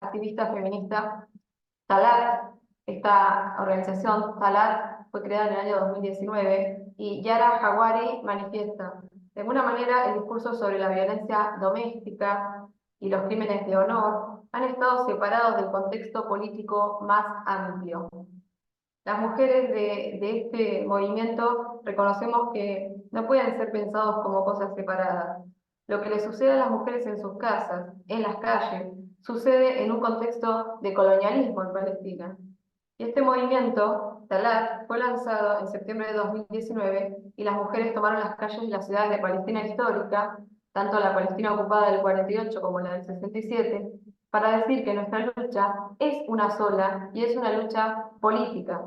[SPEAKER 3] activista feminista Talat. Esta organización, Talat, fue creada en el año 2019 y Yara Jaguari manifiesta, de alguna manera, el discurso sobre la violencia doméstica y los crímenes de honor han estado separados del contexto político más amplio. Las mujeres de este movimiento reconocemos que no pueden ser pensados como cosas separadas. Lo que les sucede a las mujeres en sus casas, en las calles, sucede en un contexto de colonialismo en Palestina. Y este movimiento, Talat, fue lanzado en septiembre de 2019 y las mujeres tomaron las calles de las ciudades de Palestina histórica, tanto la Palestina ocupada del 48 como la del 67, para decir que nuestra lucha es una sola y es una lucha política.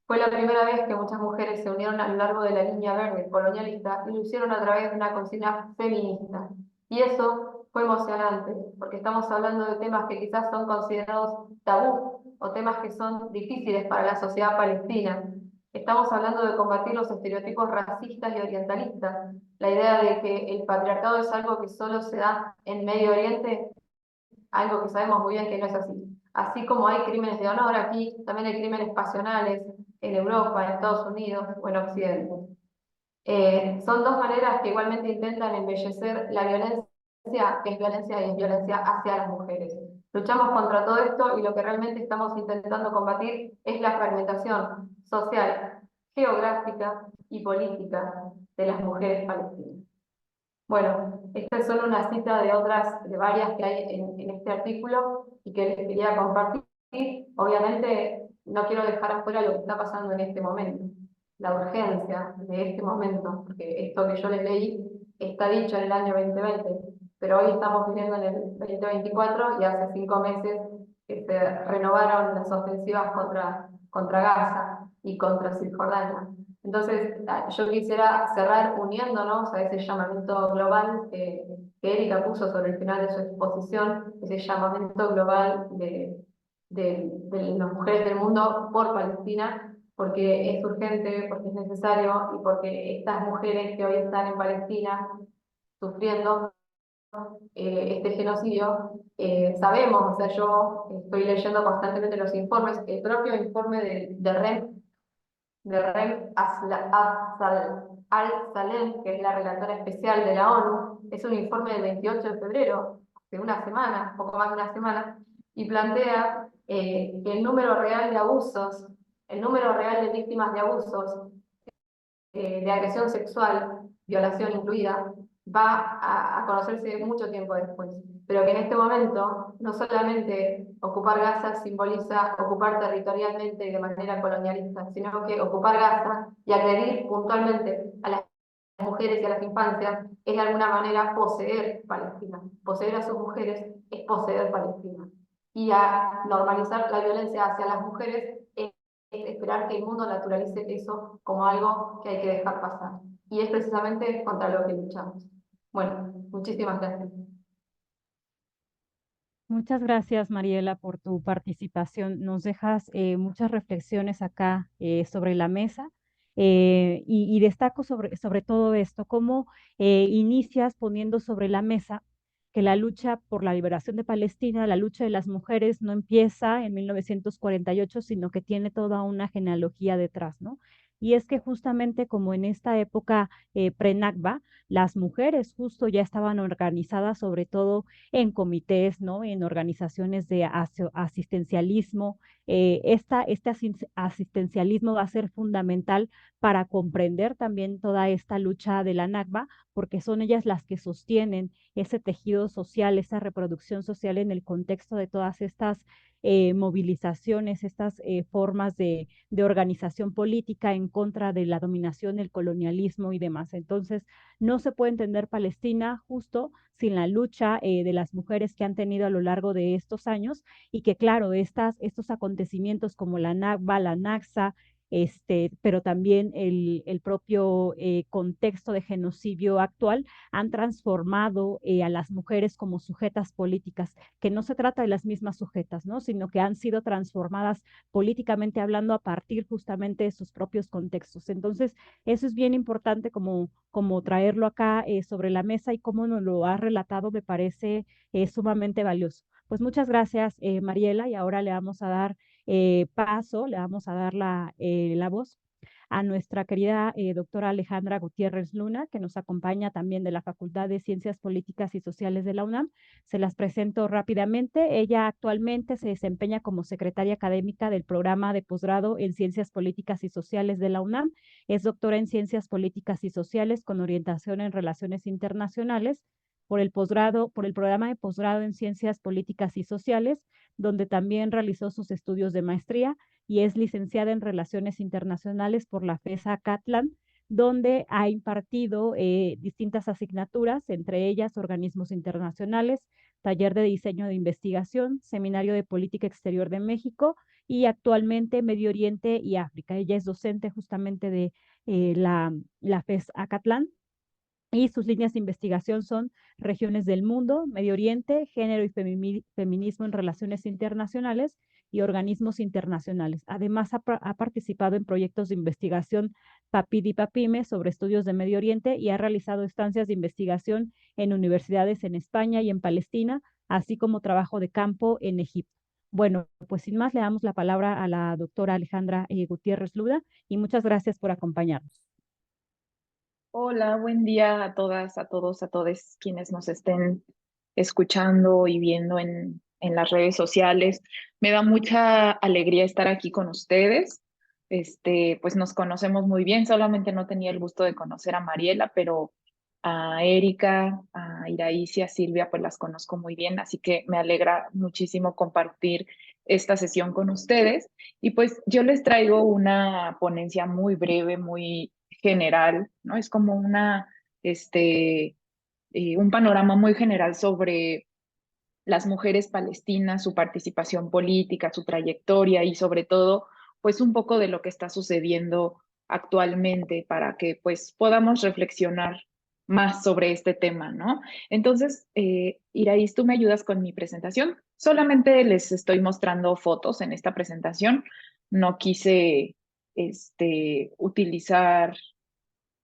[SPEAKER 3] Fue la primera vez que muchas mujeres se unieron a lo largo de la línea verde colonialista y lo hicieron a través de una consigna feminista. Y eso fue emocionante, porque estamos hablando de temas que quizás son considerados tabú o temas que son difíciles para la sociedad palestina. Estamos hablando de combatir los estereotipos racistas y orientalistas. La idea de que el patriarcado es algo que solo se da en Medio Oriente, algo que sabemos muy bien que no es así. Así como hay crímenes de honor aquí, también hay crímenes pasionales en Europa, en Estados Unidos o en Occidente. Son dos maneras que igualmente intentan embellecer la violencia, que es violencia y es violencia hacia las mujeres. Luchamos contra todo esto y lo que realmente estamos intentando combatir es la fragmentación social, geográfica y política de las mujeres palestinas. Bueno, esta es solo una cita de otras, de varias que hay en este artículo y que les quería compartir. Obviamente no quiero dejar afuera lo que está pasando en este momento, la urgencia de este momento, porque esto que yo les leí está dicho en el año 2020, pero hoy estamos viviendo en el 2024 y hace 5 meses que se renovaron las ofensivas contra Gaza y contra Cisjordania. Entonces, yo quisiera cerrar uniéndonos a ese llamamiento global que Erika puso sobre el final de su exposición, ese llamamiento global de las mujeres del mundo por Palestina, porque es urgente, porque es necesario y porque estas mujeres que hoy están en Palestina sufriendo este genocidio, sabemos, o sea, yo estoy leyendo constantemente los informes, el propio informe de REM de Rem Al-Salem, que es la relatora especial de la ONU, es un informe del 28 de febrero, de una semana, poco más de una semana, y plantea que el número real de abusos, el número real de víctimas de abusos, de agresión sexual, violación incluida, va a conocerse mucho tiempo después. Pero que en este momento no solamente ocupar Gaza simboliza ocupar territorialmente y de manera colonialista, sino que ocupar Gaza y agredir puntualmente a las mujeres y a las infancias es de alguna manera poseer Palestina. Poseer a sus mujeres es poseer Palestina. Y a normalizar la violencia hacia las mujeres es esperar que el mundo naturalice eso como algo que hay que dejar pasar. Y es precisamente contra lo que luchamos. Bueno, muchísimas gracias.
[SPEAKER 1] Muchas gracias, Mariela, por tu participación. Nos dejas muchas reflexiones acá sobre la mesa y destaco sobre todo esto, cómo inicias poniendo sobre la mesa que la lucha por la liberación de Palestina, la lucha de las mujeres no empieza en 1948, sino que tiene toda una genealogía detrás, ¿no? Y es que justamente como en esta época pre-Nakba, las mujeres justo ya estaban organizadas sobre todo en comités, ¿no? En organizaciones de asistencialismo. Este asistencialismo va a ser fundamental para comprender también toda esta lucha de la Nakba, porque son ellas las que sostienen ese tejido social, esa reproducción social en el contexto de todas estas movilizaciones, estas formas de organización política en contra de la dominación, el colonialismo y demás. Entonces, no se puede entender Palestina justo sin la lucha de las mujeres que han tenido a lo largo de estos años y que claro, estos acontecimientos como la Nakba, la Naksa, pero también el propio contexto de genocidio actual han transformado a las mujeres como sujetas políticas, que no se trata de las mismas sujetas, ¿no? Sino que han sido transformadas políticamente hablando a partir justamente de sus propios contextos. Entonces, eso es bien importante como traerlo acá sobre la mesa y cómo nos lo ha relatado me parece sumamente valioso. Pues muchas gracias, Mariela, y ahora le vamos a dar paso, le vamos a dar la voz a nuestra querida doctora Alejandra Gutiérrez Luna, que nos acompaña también de la Facultad de Ciencias Políticas y Sociales de la UNAM. Se las presento rápidamente. Ella actualmente se desempeña como secretaria académica del programa de posgrado en Ciencias Políticas y Sociales de la UNAM. Es doctora en Ciencias Políticas y Sociales con orientación en Relaciones Internacionales por el programa de posgrado en Ciencias Políticas y Sociales, donde también realizó sus estudios de maestría y es licenciada en Relaciones Internacionales por la FESA Catlán, donde ha impartido distintas asignaturas, entre ellas organismos internacionales, taller de diseño de investigación, seminario de política exterior de México y actualmente Medio Oriente y África. Ella es docente justamente de la FES Acatlán y sus líneas de investigación son regiones del mundo, Medio Oriente, género y feminismo en relaciones internacionales y organismos internacionales. Además, ha participado en proyectos de investigación PAPID y PAPIME sobre estudios de Medio Oriente y ha realizado estancias de investigación en universidades en España y en Palestina, así como trabajo de campo en Egipto. Bueno, pues sin más, le damos la palabra a la doctora Alejandra Gutiérrez Luda y muchas gracias por acompañarnos.
[SPEAKER 4] Hola, buen día a todas, a todos, a todos quienes nos estén escuchando y viendo en las redes sociales. Me da mucha alegría estar aquí con ustedes. Pues nos conocemos muy bien, solamente no tenía el gusto de conocer a Mariela, pero a Erika, a Iraíz y a Silvia, pues las conozco muy bien, así que me alegra muchísimo compartir esta sesión con ustedes. Y pues yo les traigo una ponencia muy breve, muy general, ¿no? Es como un panorama muy general sobre las mujeres palestinas, su participación política, su trayectoria y sobre todo, pues un poco de lo que está sucediendo actualmente para que pues podamos reflexionar más sobre este tema, ¿no? Entonces, Iraíz, tú me ayudas con mi presentación. Solamente les estoy mostrando fotos en esta presentación. No quise utilizar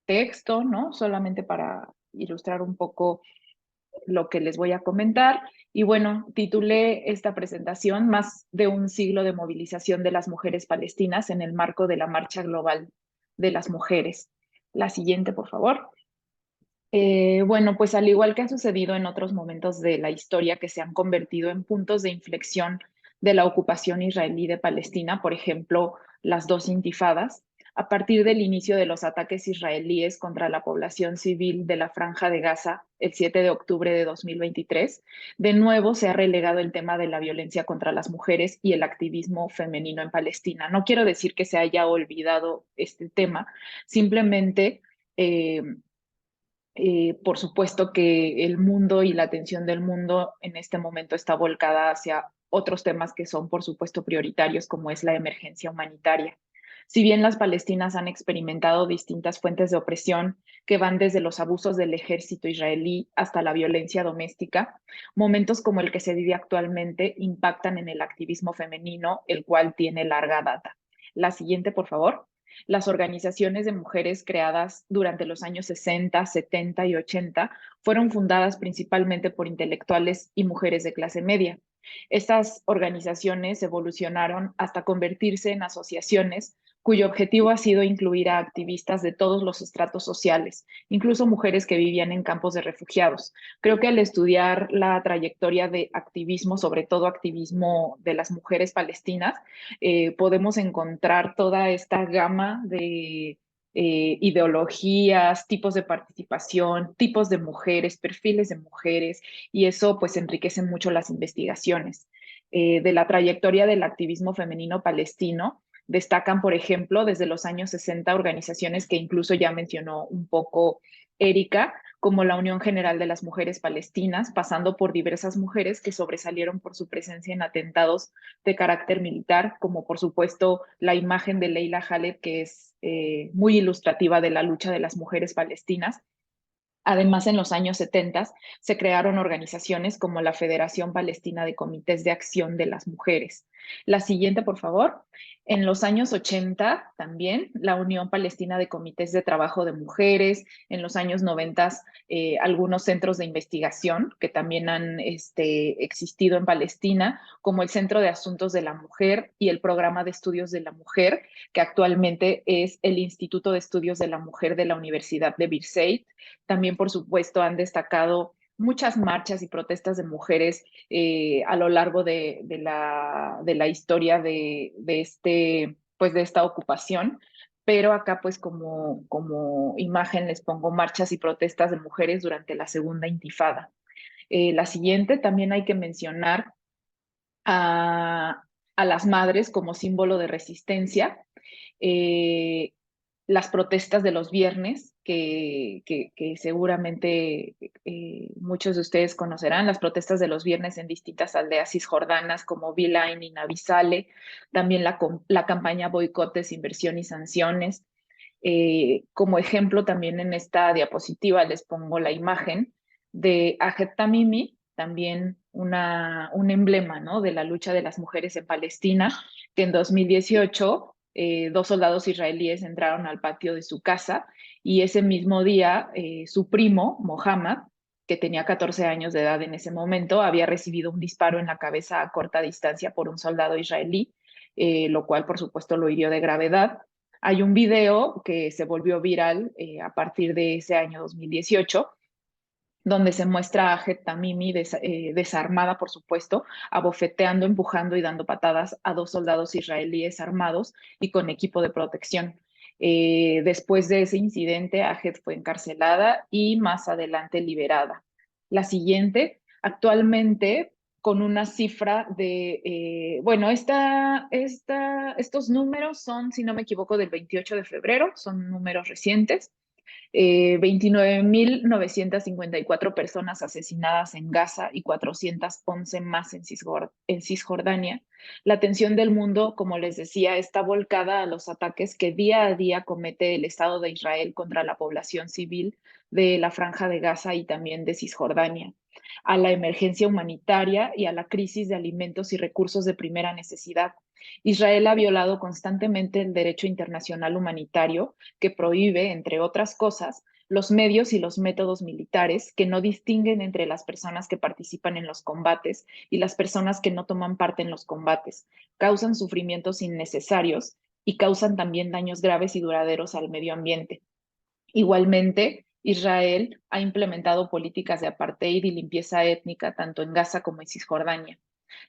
[SPEAKER 4] texto, ¿no? Solamente para ilustrar un poco lo que les voy a comentar. Y bueno, titulé esta presentación Más de un siglo de movilización de las mujeres palestinas en el marco de la Marcha Global de las Mujeres. La siguiente, por favor. Bueno, pues al igual que ha sucedido en otros momentos de la historia que se han convertido en puntos de inflexión de la ocupación israelí de Palestina, por ejemplo, las dos intifadas, a partir del inicio de los ataques israelíes contra la población civil de la Franja de Gaza el 7 de octubre de 2023, de nuevo se ha relegado el tema de la violencia contra las mujeres y el activismo femenino en Palestina. No quiero decir que se haya olvidado este tema, simplemente por supuesto que el mundo y la atención del mundo en este momento está volcada hacia otros temas que son, por supuesto, prioritarios, como es la emergencia humanitaria. Si bien las palestinas han experimentado distintas fuentes de opresión que van desde los abusos del ejército israelí hasta la violencia doméstica, momentos como el que se vive actualmente impactan en el activismo femenino, el cual tiene larga data. La siguiente, por favor. Las organizaciones de mujeres creadas durante los años 60, 70 y 80 fueron fundadas principalmente por intelectuales y mujeres de clase media. Estas organizaciones evolucionaron hasta convertirse en asociaciones cuyo objetivo ha sido incluir a activistas de todos los estratos sociales, incluso mujeres que vivían en campos de refugiados. Creo que al estudiar la trayectoria de activismo, sobre todo activismo de las mujeres palestinas, podemos encontrar toda esta gama de ideologías, tipos de participación, tipos de mujeres, perfiles de mujeres, y eso pues enriquece mucho las investigaciones. De la trayectoria del activismo femenino palestino, destacan, por ejemplo, desde los años 60 organizaciones que incluso ya mencionó un poco Erika, como la Unión General de las Mujeres Palestinas, pasando por diversas mujeres que sobresalieron por su presencia en atentados de carácter militar, como por supuesto la imagen de Leila Khaled, que es muy ilustrativa de la lucha de las mujeres palestinas. Además, en los años 70 se crearon organizaciones como la Federación Palestina de Comités de Acción de las Mujeres. La siguiente, por favor. En los años 80 también la Unión Palestina de Comités de Trabajo de Mujeres. En los años 90 algunos centros de investigación que también han existido en Palestina, como el Centro de Asuntos de la Mujer y el Programa de Estudios de la Mujer, que actualmente es el Instituto de Estudios de la Mujer de la Universidad de Birzeit. También, por supuesto, han destacado muchas marchas y protestas de mujeres a lo largo de la historia pues, de esta ocupación. Pero acá, pues, como imagen les pongo marchas y protestas de mujeres durante la Segunda Intifada. La siguiente, también hay que mencionar a, a las madres como símbolo de resistencia. Eh, las protestas de los viernes, que seguramente muchos de ustedes conocerán, las protestas de los viernes en distintas aldeas cisjordanas como Beeline y Navizale, también la campaña Boicotes, Inversión y Sanciones, Como ejemplo, también en esta diapositiva les pongo la imagen de Ahed Tamimi, también un emblema, ¿no?, de la lucha de las mujeres en Palestina, que en 2018 dos soldados israelíes entraron al patio de su casa y ese mismo día su primo, Mohammad, que tenía 14 años de edad en ese momento, había recibido un disparo en la cabeza a corta distancia por un soldado israelí, lo cual por supuesto lo hirió de gravedad. Hay un video que se volvió viral a partir de ese año 2018, donde se muestra a Het Tamimi desarmada, por supuesto, abofeteando, empujando y dando patadas a dos soldados israelíes armados y con equipo de protección. Después de ese incidente, Ahed fue encarcelada y más adelante liberada. La siguiente, actualmente con una cifra de, estos números son, si no me equivoco, del 28 de febrero, son números recientes. 29.954 personas asesinadas en Gaza y 411 más en Cisjordania. La atención del mundo, como les decía, está volcada a los ataques que día a día comete el Estado de Israel contra la población civil de la Franja de Gaza y también de Cisjordania, a la emergencia humanitaria y a la crisis de alimentos y recursos de primera necesidad. Israel ha violado constantemente el derecho internacional humanitario que prohíbe, entre otras cosas, los medios y los métodos militares que no distinguen entre las personas que participan en los combates y las personas que no toman parte en los combates, causan sufrimientos innecesarios y causan también daños graves y duraderos al medio ambiente. Igualmente, Israel ha implementado políticas de apartheid y limpieza étnica tanto en Gaza como en Cisjordania.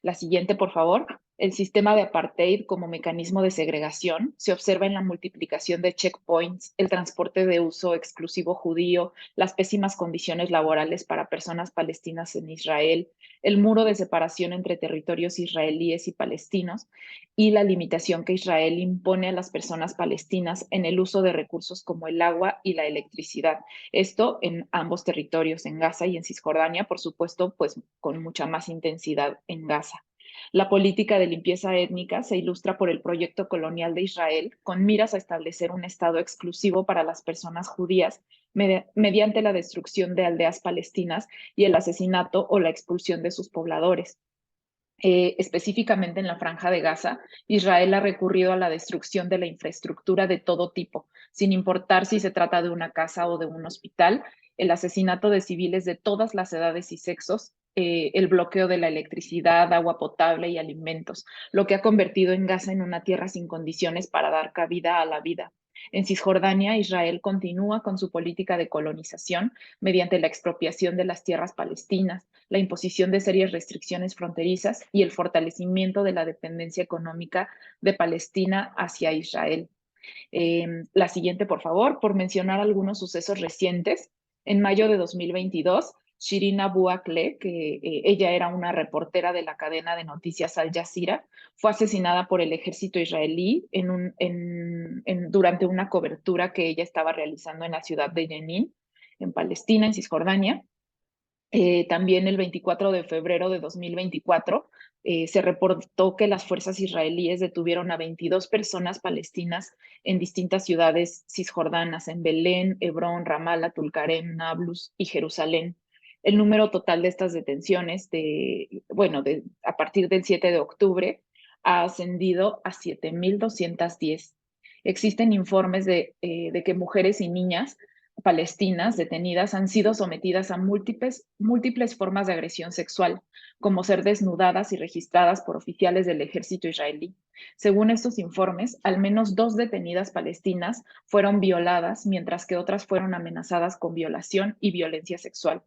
[SPEAKER 4] La siguiente, por favor. El sistema de apartheid como mecanismo de segregación se observa en la multiplicación de checkpoints, el transporte de uso exclusivo judío, las pésimas condiciones laborales para personas palestinas en Israel, el muro de separación entre territorios israelíes y palestinos y la limitación que Israel impone a las personas palestinas en el uso de recursos como el agua y la electricidad. Esto en ambos territorios, en Gaza y en Cisjordania, por supuesto, pues con mucha más intensidad en Gaza. La política de limpieza étnica se ilustra por el proyecto colonial de Israel, con miras a establecer un estado exclusivo para las personas judías mediante la destrucción de aldeas palestinas y el asesinato o la expulsión de sus pobladores. Específicamente en la Franja de Gaza, Israel ha recurrido a la destrucción de la infraestructura de todo tipo, sin importar si se trata de una casa o de un hospital, el asesinato de civiles de todas las edades y sexos, el bloqueo de la electricidad, agua potable y alimentos, lo que ha convertido en Gaza en una tierra sin condiciones para dar cabida a la vida. En Cisjordania, Israel continúa con su política de colonización mediante la expropiación de las tierras palestinas, la imposición de serias restricciones fronterizas y el fortalecimiento de la dependencia económica de Palestina hacia Israel. La siguiente, por favor, por mencionar algunos sucesos recientes. En mayo de 2022, Shirin Abu Akleh, que ella era una reportera de la cadena de noticias Al Jazeera, fue asesinada por el ejército israelí durante una cobertura que ella estaba realizando en la ciudad de Jenin, en Palestina, en Cisjordania. También el 24 de febrero de 2024 se reportó que las fuerzas israelíes detuvieron a 22 personas palestinas en distintas ciudades cisjordanas, en Belén, Hebrón, Ramala, Tulkarem, Nablus y Jerusalén. El número total de estas detenciones, a partir del 7 de octubre, ha ascendido a 7.210. Existen informes de que mujeres y niñas palestinas detenidas han sido sometidas a múltiples formas de agresión sexual, como ser desnudadas y registradas por oficiales del ejército israelí. Según estos informes, al menos 2 detenidas palestinas fueron violadas, mientras que otras fueron amenazadas con violación y violencia sexual.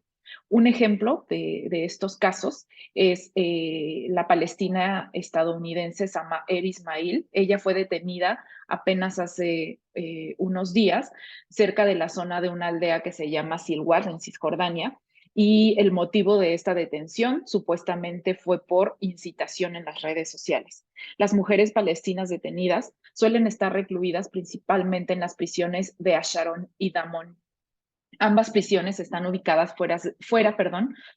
[SPEAKER 4] Un ejemplo de estos casos es la palestina estadounidense Samaer Ismail. Ella fue detenida apenas hace unos días cerca de la zona de una aldea que se llama Silwar, en Cisjordania, y el motivo de esta detención supuestamente fue por incitación en las redes sociales. Las mujeres palestinas detenidas suelen estar recluidas principalmente en las prisiones de Asharon y Damón. Ambas prisiones están ubicadas fuera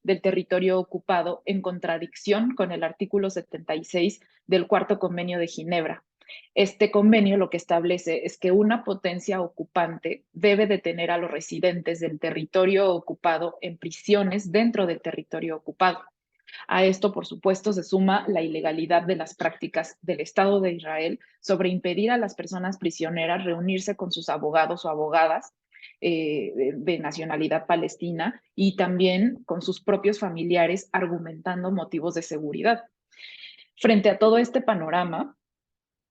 [SPEAKER 4] del territorio ocupado, en contradicción con el artículo 76 del Cuarto Convenio de Ginebra. Este convenio lo que establece es que una potencia ocupante debe detener a los residentes del territorio ocupado en prisiones dentro del territorio ocupado. A esto, por supuesto, se suma la ilegalidad de las prácticas del Estado de Israel sobre impedir a las personas prisioneras reunirse con sus abogados o abogadas de nacionalidad palestina y también con sus propios familiares argumentando motivos de seguridad. Frente a todo este panorama,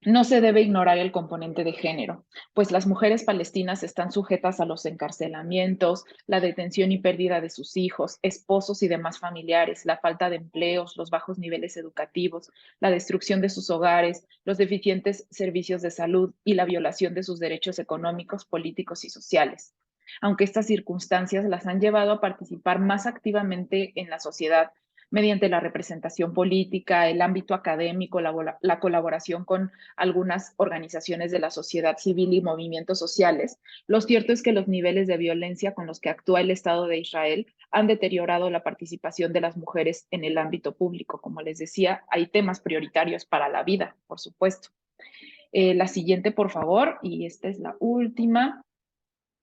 [SPEAKER 4] no se debe ignorar el componente de género, pues las mujeres palestinas están sujetas a los encarcelamientos, la detención y pérdida de sus hijos, esposos y demás familiares, la falta de empleos, los bajos niveles educativos, la destrucción de sus hogares, los deficientes servicios de salud y la violación de sus derechos económicos, políticos y sociales. Aunque estas circunstancias las han llevado a participar más activamente en la sociedad mediante la representación política, el ámbito académico, la colaboración con algunas organizaciones de la sociedad civil y movimientos sociales, lo cierto es que los niveles de violencia con los que actúa el Estado de Israel han deteriorado la participación de las mujeres en el ámbito público. Como les decía, hay temas prioritarios para la vida, por supuesto. La siguiente, por favor, y esta es la última.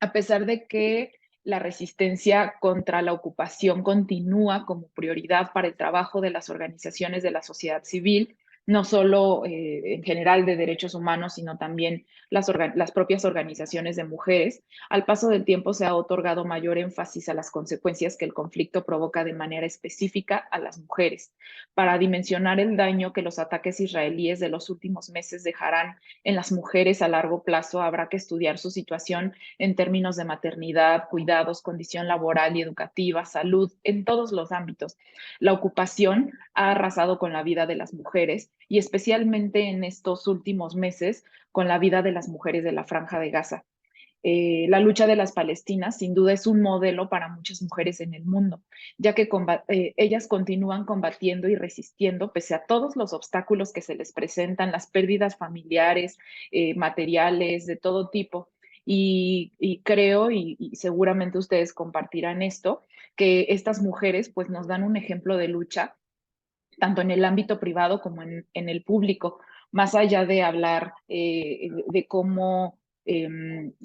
[SPEAKER 4] A pesar de que la resistencia contra la ocupación continúa como prioridad para el trabajo de las organizaciones de la sociedad civil, no solo en general de derechos humanos, sino también las propias organizaciones de mujeres. Al paso del tiempo se ha otorgado mayor énfasis a las consecuencias que el conflicto provoca de manera específica a las mujeres. Para dimensionar el daño que los ataques israelíes de los últimos meses dejarán en las mujeres a largo plazo, habrá que estudiar su situación en términos de maternidad, cuidados, condición laboral y educativa, salud, en todos los ámbitos. La ocupación ha arrasado con la vida de las mujeres y especialmente en estos últimos meses con la vida de las mujeres de la Franja de Gaza. La lucha de las palestinas sin duda es un modelo para muchas mujeres en el mundo, ya que ellas continúan combatiendo y resistiendo pese a todos los obstáculos que se les presentan, las pérdidas familiares, materiales, de todo tipo. Y creo, y seguramente ustedes compartirán esto, que estas mujeres pues nos dan un ejemplo de lucha tanto en el ámbito privado como en el público, más allá de hablar de cómo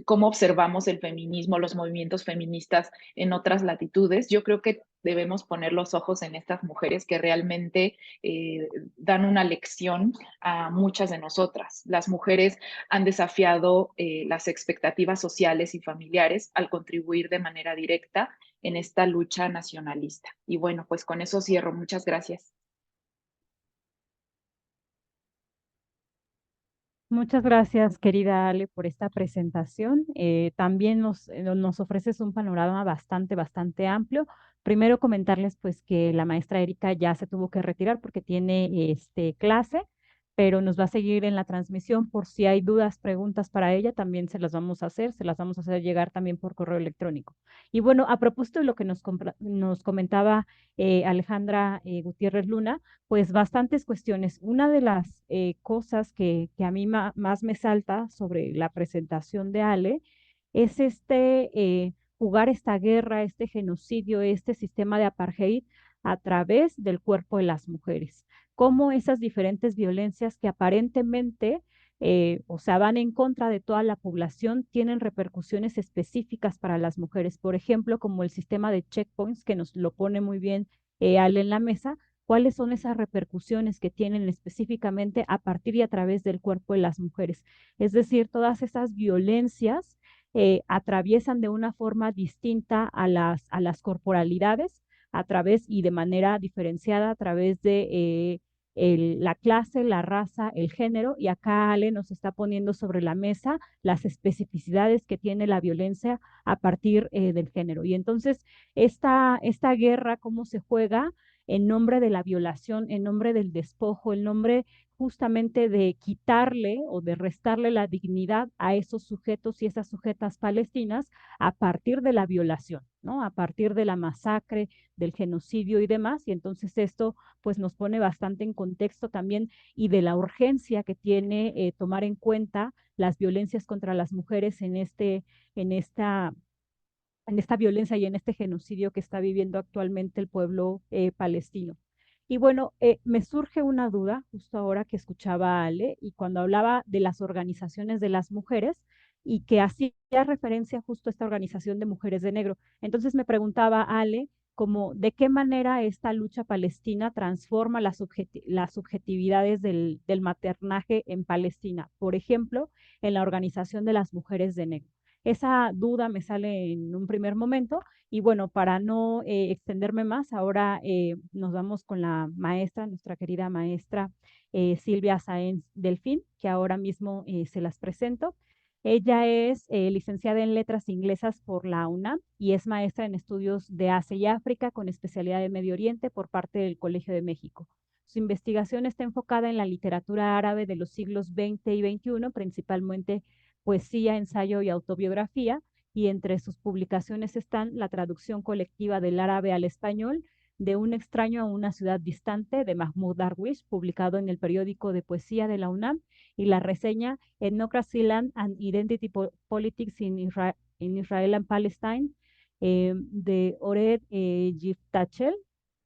[SPEAKER 4] observamos el feminismo, los movimientos feministas en otras latitudes. Yo creo que debemos poner los ojos en estas mujeres que realmente dan una lección a muchas de nosotras. Las mujeres han desafiado las expectativas sociales y familiares al contribuir de manera directa en esta lucha nacionalista. Y bueno, pues con eso cierro. Muchas gracias.
[SPEAKER 1] Muchas gracias, querida Ale, por esta presentación. También nos ofreces un panorama bastante amplio. Primero comentarles pues que la maestra Erika ya se tuvo que retirar porque tiene clase, pero nos va a seguir en la transmisión por si hay dudas, preguntas para ella, también se las vamos a hacer llegar también por correo electrónico. Y bueno, a propósito de lo que nos comentaba Alejandra Gutiérrez Luna, pues bastantes cuestiones. Una de las cosas que a mí más me salta sobre la presentación de Ale es jugar esta guerra, este genocidio, este sistema de apartheid a través del cuerpo de las mujeres. Cómo esas diferentes violencias que aparentemente, o sea, van en contra de toda la población, tienen repercusiones específicas para las mujeres. Por ejemplo, como el sistema de checkpoints, que nos lo pone muy bien Ale en la mesa, cuáles son esas repercusiones que tienen específicamente a partir y a través del cuerpo de las mujeres. Es decir, todas esas violencias atraviesan de una forma distinta a las corporalidades, a través y de manera diferenciada a través de la clase, la raza, el género, y acá Ale nos está poniendo sobre la mesa las especificidades que tiene la violencia a partir del género. Y entonces, esta guerra, cómo se juega en nombre de la violación, en nombre del despojo, en nombre justamente de quitarle o de restarle la dignidad a esos sujetos y esas sujetas palestinas a partir de la violación, ¿no? A partir de la masacre, del genocidio y demás. Y entonces esto pues nos pone bastante en contexto también y de la urgencia que tiene tomar en cuenta las violencias contra las mujeres en esta violencia y en este genocidio que está viviendo actualmente el pueblo palestino. Y bueno, me surge una duda justo ahora que escuchaba a Ale y cuando hablaba de las organizaciones de las mujeres y que hacía referencia justo a esta organización de mujeres de negro. Entonces me preguntaba Ale como de qué manera esta lucha palestina transforma las subjetividades del maternaje en Palestina, por ejemplo, en la organización de las mujeres de negro. Esa duda me sale en un primer momento y bueno, para no extenderme más, ahora nos vamos con la maestra, nuestra querida maestra Silvia Sáenz Delfín, que ahora mismo se las presento. Ella es licenciada en Letras Inglesas por la UNAM y es maestra en estudios de Asia y África con especialidad de Medio Oriente por parte del Colegio de México. Su investigación está enfocada en la literatura árabe de los siglos XX y XXI, principalmente poesía, ensayo y autobiografía, y entre sus publicaciones están la traducción colectiva del árabe al español de Un extraño a una ciudad distante de Mahmoud Darwish, publicado en el periódico de poesía de la UNAM, y la reseña Ethnocracy, Land and Identity Politics in Israel and Palestine de Ored Yiftachel,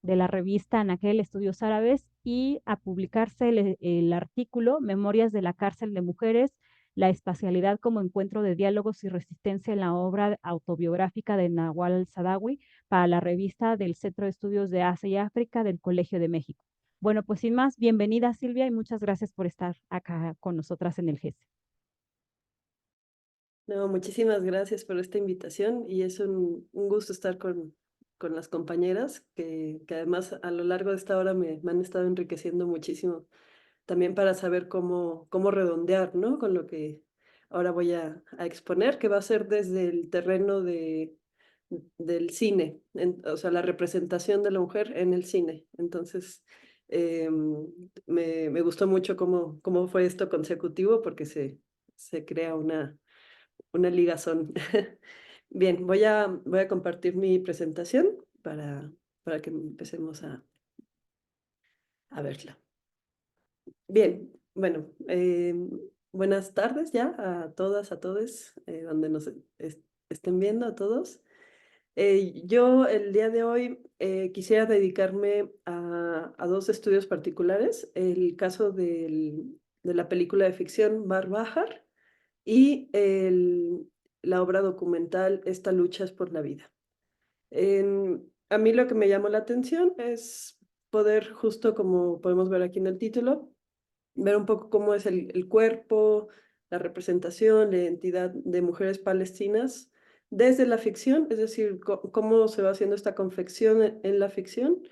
[SPEAKER 1] de la revista Anaquel Estudios Árabes, y a publicarse el artículo Memorias de la cárcel de mujeres, la espacialidad como encuentro de diálogos y resistencia en la obra autobiográfica de Nawal Sadawi para la revista del Centro de Estudios de Asia y África del Colegio de México. Bueno, pues sin más, bienvenida Silvia y muchas gracias por estar acá con nosotras en el GESE.
[SPEAKER 5] No, muchísimas gracias por esta invitación y es un gusto estar con las compañeras que además a lo largo de esta hora me han estado enriqueciendo muchísimo también para saber cómo redondear, ¿no? Con lo que ahora voy a exponer, que va a ser desde el terreno del cine, o sea, la representación de la mujer en el cine. Entonces, me gustó mucho cómo fue esto consecutivo porque se crea una ligazón. Bien, voy a compartir mi presentación para que empecemos a verla. Bien, bueno, buenas tardes ya a todas, a todos, donde nos estén viendo a todos. Yo el día de hoy quisiera dedicarme a dos estudios particulares, el caso de la película de ficción Bar Bajar y la obra documental Esta lucha es por la vida. A mí lo que me llamó la atención es poder, justo como podemos ver aquí en el título, ver un poco cómo es el cuerpo, la representación, la identidad de mujeres palestinas desde la ficción, es decir, cómo se va haciendo esta confección en la ficción,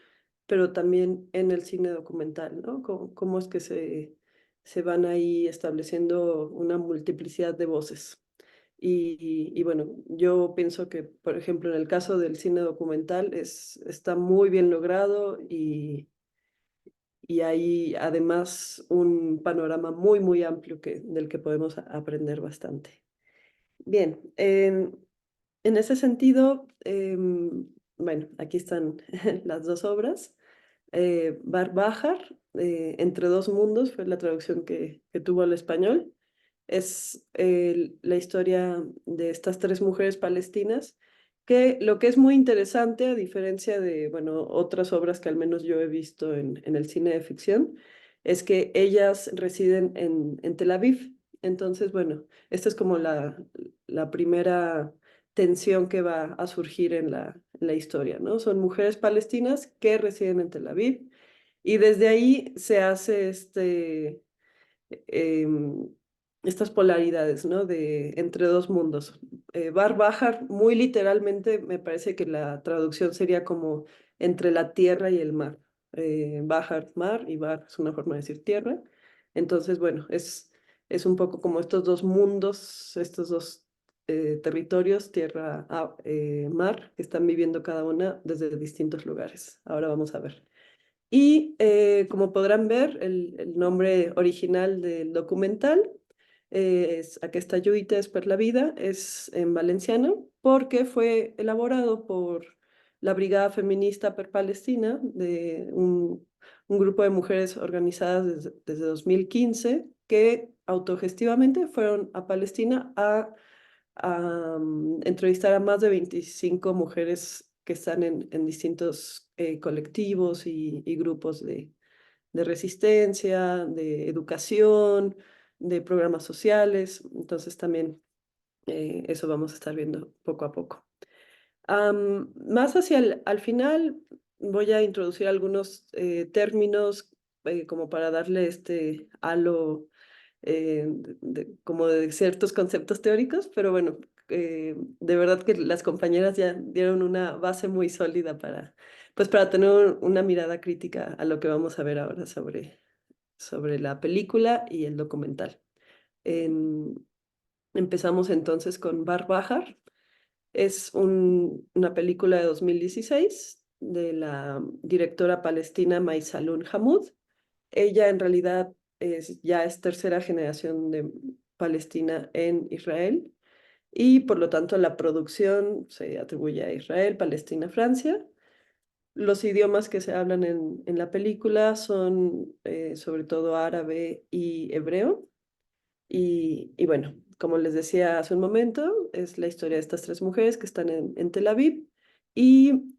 [SPEAKER 5] pero también en el cine documental, ¿no? Cómo es que se van ahí estableciendo una multiplicidad de voces. Y bueno, yo pienso que, por ejemplo, en el caso del cine documental está muy bien logrado y hay además un panorama muy amplio del que podemos aprender bastante. Bien, en ese sentido, bueno, aquí están las dos obras. Bar Bajar, Entre dos mundos, fue la traducción que tuvo al español. Es la historia de estas tres mujeres palestinas, que lo que es muy interesante, a diferencia de, bueno, otras obras que al menos yo he visto en el cine de ficción, es que ellas residen en Tel Aviv. Entonces, bueno, esta es como la primera tensión que va a surgir en la historia, ¿no? Son mujeres palestinas que residen en Tel Aviv y desde ahí se hace em, estas polaridades, ¿no? Entre dos mundos. Bar Bajar, muy literalmente, me parece que la traducción sería como entre la tierra y el mar. Bajar, mar, y Bar es una forma de decir tierra. Entonces, bueno, es un poco como estos dos mundos, estos dos territorios, tierra, mar, que están viviendo cada una desde distintos lugares. Ahora vamos a ver. Y como podrán ver, el nombre original del documental es Aquesta lluita és per la vida, es en valenciano, porque fue elaborado por la Brigada Feminista per Palestina, de un grupo de mujeres organizadas desde 2015, que autogestivamente fueron a Palestina a entrevistar a más de 25 mujeres que están en distintos colectivos y grupos de resistencia, de educación, de programas sociales. Entonces también eso vamos a estar viendo poco a poco. Más hacia al final voy a introducir algunos términos como para darle este halo como de ciertos conceptos teóricos, pero bueno, de verdad que las compañeras ya dieron una base muy sólida pues para tener una mirada crítica a lo que vamos a ver ahora sobre la película y el documental. Empezamos entonces con Bar Bahar. Es una película de 2016 de la directora palestina Maysalun Hammoud. Ella en realidad ya es tercera generación de Palestina en Israel y por lo tanto la producción se atribuye a Israel, Palestina, Francia. Los idiomas que se hablan en la película son sobre todo árabe y hebreo. Y bueno, como les decía hace un momento, es la historia de estas tres mujeres que están en Tel Aviv y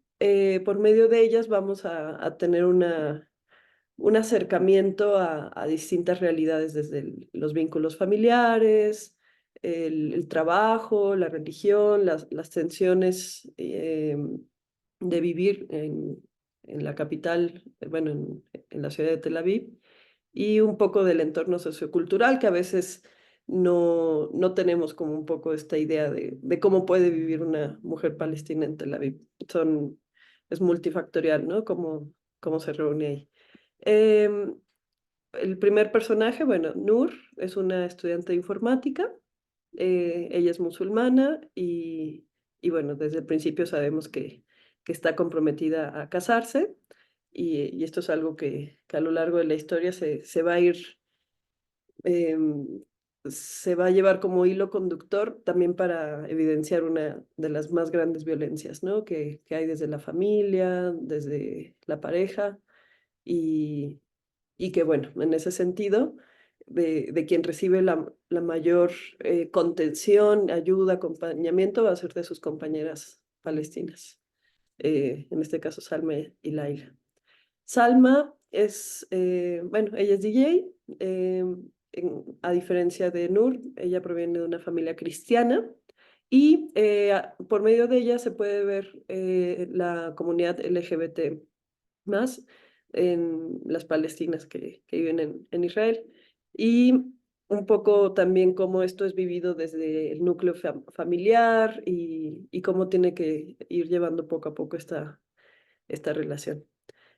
[SPEAKER 5] por medio de ellas vamos a tener un acercamiento a distintas realidades, desde los vínculos familiares, el trabajo, la religión, las tensiones de vivir en la capital, bueno, en la ciudad de Tel Aviv, y un poco del entorno sociocultural que a veces no tenemos como un poco esta idea de cómo puede vivir una mujer palestina en Tel Aviv. Es multifactorial, ¿no? Cómo se reúne ahí. Em, el primer personaje, bueno, Nur, es una estudiante de informática. Ella es musulmana y bueno, desde el principio sabemos que está comprometida a casarse y esto es algo que a lo largo de la historia se va a ir, em, se va a llevar como hilo conductor también para evidenciar una de las más grandes violencias, ¿no? Que hay desde la familia, desde la pareja y, y que bueno, en ese sentido, de quien recibe la mayor contención, ayuda, acompañamiento va a ser de sus compañeras palestinas, en este caso Salma y Laila. Salma bueno, ella es DJ, a diferencia de Nur, ella proviene de una familia cristiana y por medio de ella se puede ver la comunidad LGBT más en las palestinas que viven en Israel. Y un poco también cómo esto es vivido desde el núcleo familiar y cómo tiene que ir llevando poco a poco esta relación.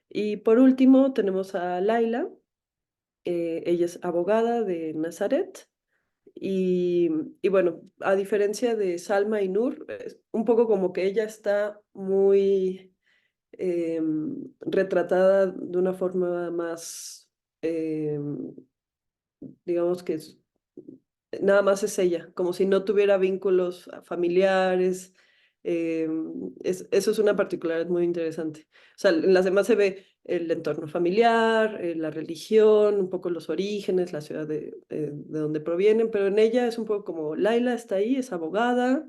[SPEAKER 5] Y por último tenemos a Laila. Ella es abogada de Nazaret. Y, y bueno, a diferencia de Salma y Nur, es un poco como que ella está muy retratada de una forma más, digamos que nada más es ella, como si no tuviera vínculos familiares. Eso es una particularidad muy interesante. O sea, en las demás se ve el entorno familiar, la religión, un poco los orígenes, la ciudad de donde provienen, pero en ella es un poco como Laila está ahí, es abogada,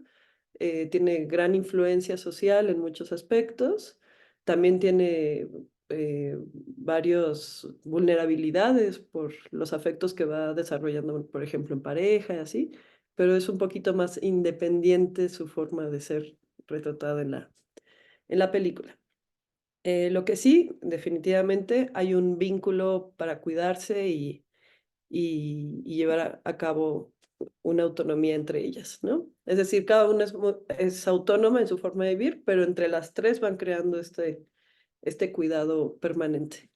[SPEAKER 5] tiene gran influencia social en muchos aspectos, también tiene varias vulnerabilidades por los afectos que va desarrollando, por ejemplo, en pareja y así, pero es un poquito más independiente su forma de ser retratada en la película. Lo que sí, definitivamente hay un vínculo para cuidarse y llevar a cabo una autonomía entre ellas, ¿no? Es decir, cada una es autónoma en su forma de vivir, pero entre las tres van creando este cuidado permanente.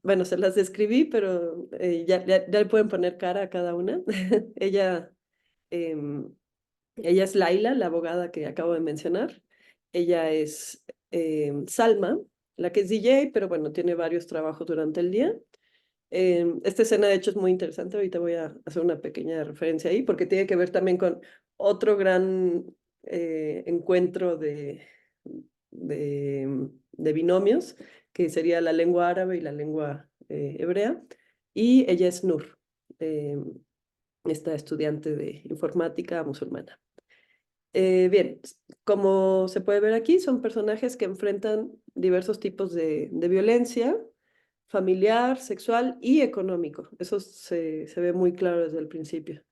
[SPEAKER 5] Bueno, se las describí, pero ya le pueden poner cara a cada una. Ella, em, ella es Laila, la abogada que acabo de mencionar. Ella es Salma, la que es DJ, pero bueno, tiene varios trabajos durante el día. Esta escena, de hecho, es muy interesante. Ahorita voy a hacer una pequeña referencia ahí, porque tiene que ver también con otro gran encuentro de binomios, que sería la lengua árabe y la lengua hebrea. Y ella es Nur, esta estudiante de informática musulmana. Bien, como se puede ver aquí, son personajes que enfrentan diversos tipos de violencia familiar, sexual y económico. Eso se ve muy claro desde el principio.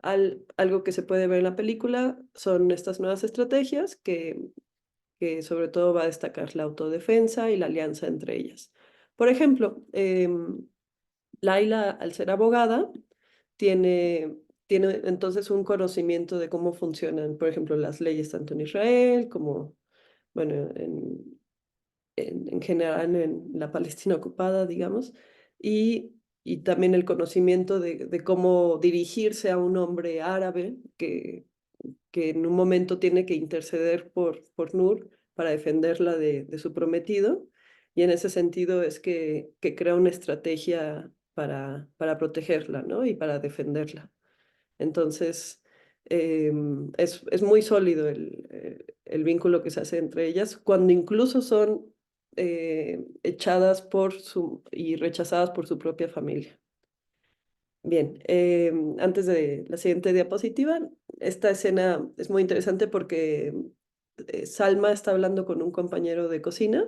[SPEAKER 5] Algo que se puede ver en la película son estas nuevas estrategias que sobre todo va a destacar la autodefensa y la alianza entre ellas. Por ejemplo, Laila, al ser abogada, tiene, tiene entonces un conocimiento de cómo funcionan, por ejemplo, las leyes tanto en Israel como, bueno, en general en la Palestina ocupada, digamos, y también el conocimiento de cómo dirigirse a un hombre árabe que en un momento tiene que interceder por Nur para defenderla de su prometido. Y en ese sentido es que crea una estrategia para protegerla, ¿no? Y para defenderla. Entonces, es muy sólido el vínculo que se hace entre ellas, cuando incluso son echadas y rechazadas por su propia familia. Bien, antes de la siguiente diapositiva, esta escena es muy interesante porque Salma está hablando con un compañero de cocina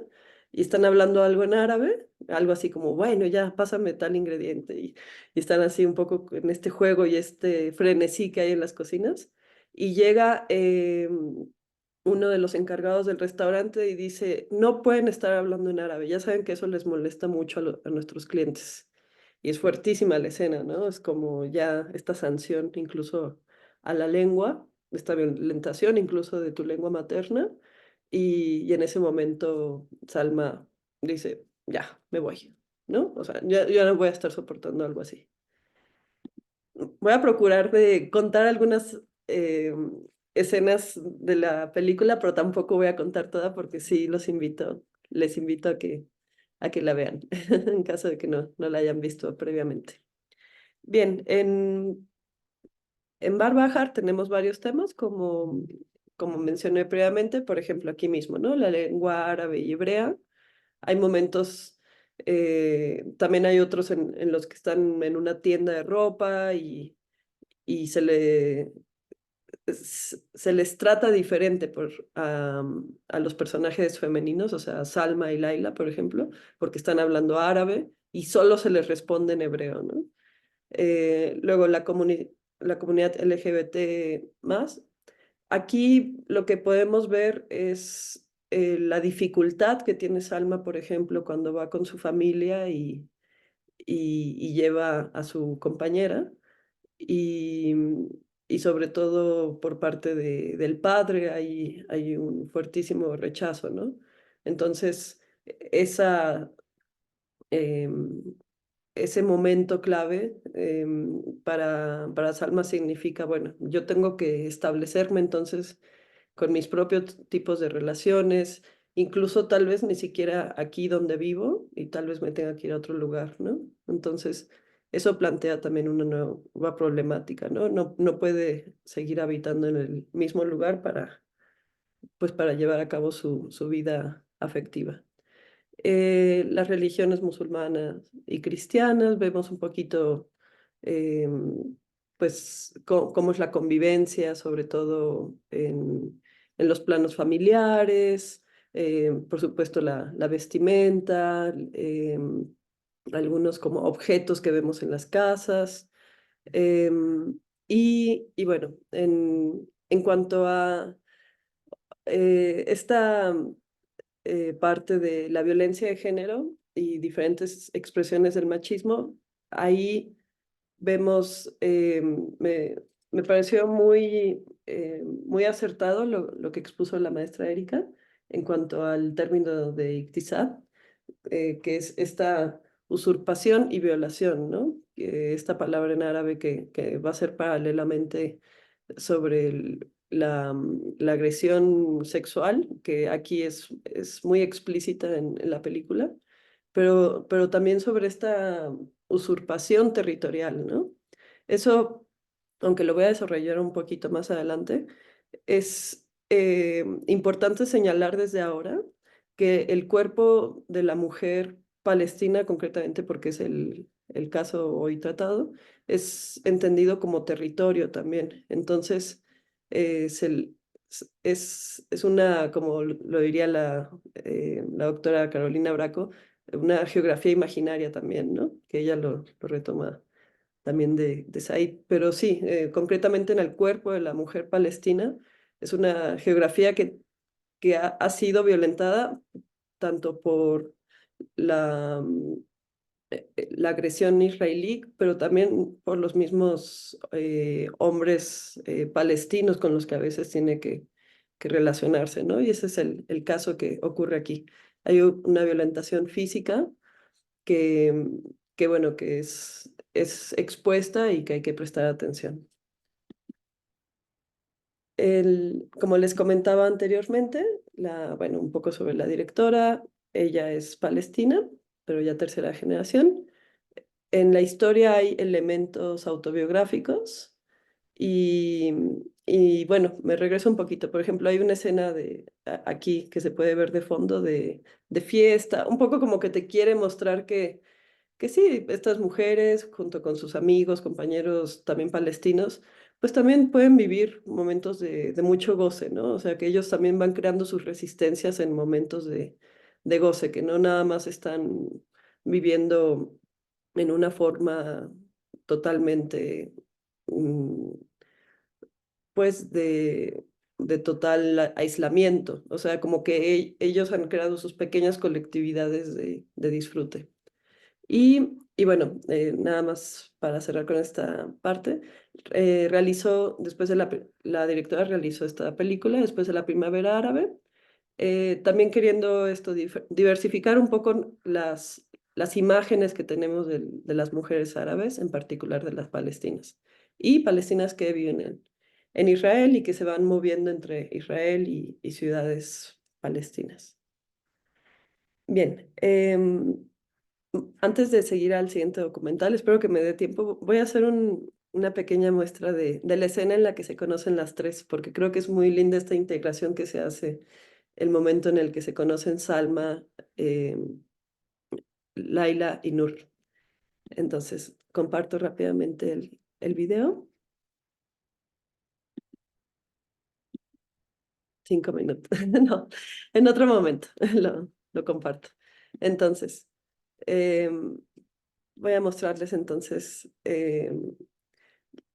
[SPEAKER 5] y están hablando algo en árabe, algo así como, bueno, ya pásame tal ingrediente y están así un poco en este juego y este frenesí que hay en las cocinas y llega uno de los encargados del restaurante y dice, no pueden estar hablando en árabe, ya saben que eso les molesta mucho a nuestros clientes. Y es fuertísima la escena, ¿no? Es como ya esta sanción incluso a la lengua, esta violentación incluso de tu lengua materna. Y en ese momento Salma dice, ya, me voy, ¿no? O sea, yo no voy a estar soportando algo así. Voy a procurar de contar algunas escenas de la película, pero tampoco voy a contar toda porque sí les invito a que la vean, en caso de que no la hayan visto previamente. Bien, en Barbahar tenemos varios temas, como mencioné previamente, por ejemplo, aquí mismo, ¿no? La lengua árabe y hebrea. Hay momentos, también hay otros en los que están en una tienda de ropa y se les trata diferente a los personajes femeninos, o sea, Salma y Laila, por ejemplo, porque están hablando árabe y solo se les responde en hebreo, ¿no? Luego la comunidad LGBT más. Aquí lo que podemos ver es la dificultad que tiene Salma, por ejemplo, cuando va con su familia y lleva a su compañera y, y sobre todo por parte del padre hay un fuertísimo rechazo, ¿no? Entonces, esa, em, ese momento clave para Salma significa, bueno, yo tengo que establecerme entonces con mis propios tipos de relaciones, incluso tal vez ni siquiera aquí donde vivo y tal vez me tenga que ir a otro lugar, ¿no? Entonces, eso plantea también una nueva problemática, ¿no? No puede seguir habitando en el mismo lugar pues para llevar a cabo su vida afectiva. Las religiones musulmanas y cristianas, vemos un poquito, pues, cómo es la convivencia, sobre todo en los planos familiares, por supuesto la vestimenta, algunos como objetos que vemos en las casas. Y bueno, en cuanto a esta parte de la violencia de género y diferentes expresiones del machismo, ahí vemos, me pareció muy acertado lo que expuso la maestra Erika en cuanto al término de Iqtisad, que es esta usurpación y violación, ¿no? Esta palabra en árabe que va a ser paralelamente sobre la agresión sexual, que aquí es muy explícita en la película, pero también sobre esta usurpación territorial, ¿no? Eso, aunque lo voy a desarrollar un poquito más adelante, es importante señalar desde ahora que el cuerpo de la mujer palestina, concretamente porque es el caso hoy tratado, es entendido como territorio también. Entonces, es una, como lo diría la doctora Carolina Braco, una geografía imaginaria también, ¿no? Que ella lo retoma también de Said. Pero sí, concretamente en el cuerpo de la mujer palestina, es una geografía que ha sido violentada tanto por la, la agresión israelí, pero también por los mismos hombres palestinos con los que a veces tiene que relacionarse, ¿no? Y ese es el caso que ocurre aquí. Hay una violentación física que, que bueno, que es expuesta y que hay que prestar atención. Como les comentaba anteriormente, bueno, un poco sobre la directora, ella es palestina, pero ya tercera generación. En la historia hay elementos autobiográficos y, y bueno, me regreso un poquito. Por ejemplo, hay una escena aquí que se puede ver de fondo de fiesta, un poco como que te quiere mostrar que sí, estas mujeres, junto con sus amigos, compañeros también palestinos, pues también pueden vivir momentos de mucho goce, ¿no? O sea, que ellos también van creando sus resistencias en momentos de goce, que no nada más están viviendo en una forma totalmente, mm, pues, de total aislamiento. O sea, como que ellos han creado sus pequeñas colectividades de disfrute. Y bueno, nada más para cerrar con esta parte, después de la directora realizó esta película, después de la Primavera Árabe, también queriendo esto, diversificar un poco las imágenes que tenemos de las mujeres árabes, en particular de las palestinas, y palestinas que viven en Israel y que se van moviendo entre Israel y ciudades palestinas. Bien, antes de seguir al siguiente documental, espero que me dé tiempo. Voy a hacer una pequeña muestra de la escena en la que se conocen las tres, porque creo que es muy linda esta integración que se hace, el momento en el que se conocen Salma, eh, Laila y Nur. Entonces, comparto rápidamente el video. 5 minutos. No, en otro momento lo comparto. Entonces, em, voy a mostrarles entonces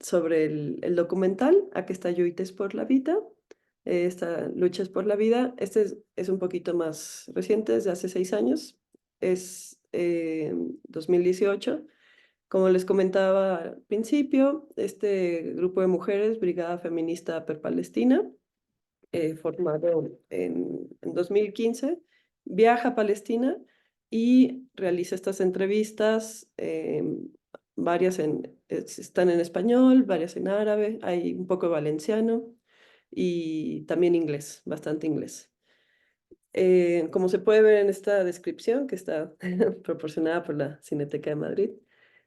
[SPEAKER 5] sobre el documental. Aquí está Lluites por la vida. Esta Luchas por la vida. Este es un poquito más reciente, es de hace 6 años. Es 2018. Como les comentaba al principio, este grupo de mujeres, Brigada Feminista per Palestina, formado en 2015, viaja a Palestina y realiza estas entrevistas, varias están en español, varias en árabe, hay un poco de valenciano y también inglés, bastante inglés. Como se puede ver en esta descripción que está proporcionada por la Cineteca de Madrid,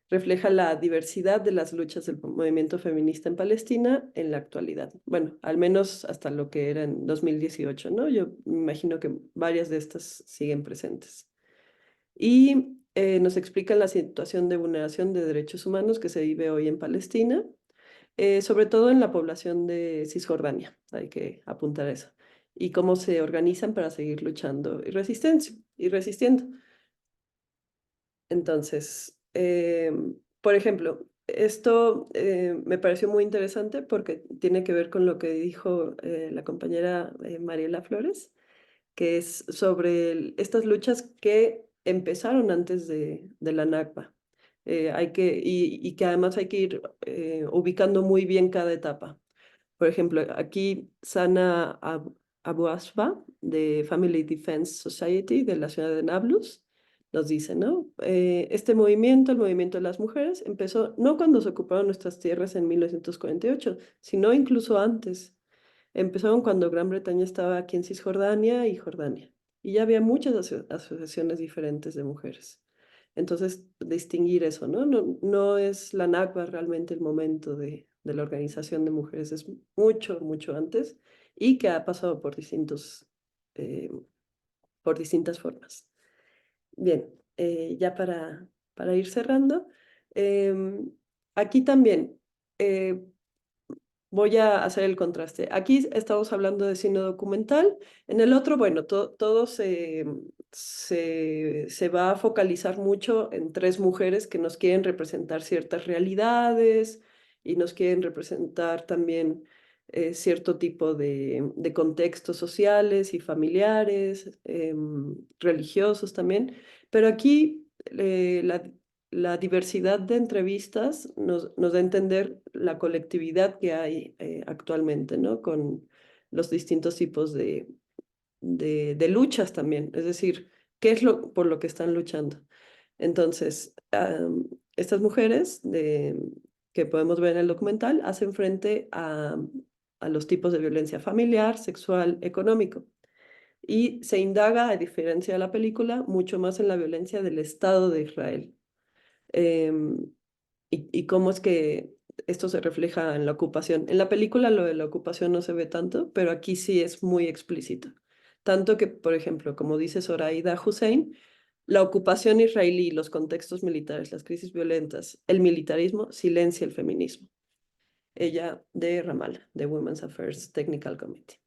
[SPEAKER 5] refleja la diversidad de las luchas del movimiento feminista en Palestina en la actualidad. Bueno, al menos hasta lo que era en 2018, ¿no? Yo me imagino que varias de estas siguen presentes. Y nos explican la situación de vulneración de derechos humanos que se vive hoy en Palestina, sobre todo en la población de Cisjordania, hay que apuntar eso, y cómo se organizan para seguir luchando y resistiendo. Entonces, por ejemplo, esto me pareció muy interesante porque tiene que ver con lo que dijo la compañera Mariela Flores, que es sobre estas luchas que empezaron antes de la Nakba. Y que además hay que ir ubicando muy bien cada etapa. Por ejemplo, aquí Sana Abu Asfa, de Family Defense Society de la ciudad de Nablus, nos dice, ¿no? Este movimiento, el movimiento de las mujeres, empezó no cuando se ocuparon nuestras tierras en 1948, sino incluso antes. Empezaron cuando Gran Bretaña estaba aquí en Cisjordania y Jordania. Y ya había muchas asociaciones diferentes de mujeres. Entonces, distinguir eso, ¿no? No es la Nakba realmente el momento de la organización de mujeres, es mucho, mucho antes y que ha pasado eh, por distintas formas. Bien, ya para ir cerrando, aquí también, eh, voy a hacer el contraste. Aquí estamos hablando de cine documental. En el otro, bueno, todo se va a focalizar mucho en tres mujeres que nos quieren representar ciertas realidades y nos quieren representar también cierto tipo de contextos sociales y familiares, religiosos también. Pero aquí la diversidad de entrevistas nos da a entender la colectividad que hay actualmente, ¿no? Con los distintos tipos de luchas también, es decir, qué es por lo que están luchando. Entonces, estas mujeres que podemos ver en el documental hacen frente a los tipos de violencia familiar, sexual, económico. Y se indaga, a diferencia de la película, mucho más en la violencia del Estado de Israel. Em, y cómo es que esto se refleja en la ocupación. En la película lo de la ocupación no se ve tanto, pero aquí sí es muy explícito. Tanto que, por ejemplo, como dice Zoraida Hussein, la ocupación israelí, los contextos militares, las crisis violentas, el militarismo silencia el feminismo. Ella de Ramallah, de Women's Affairs Technical Committee.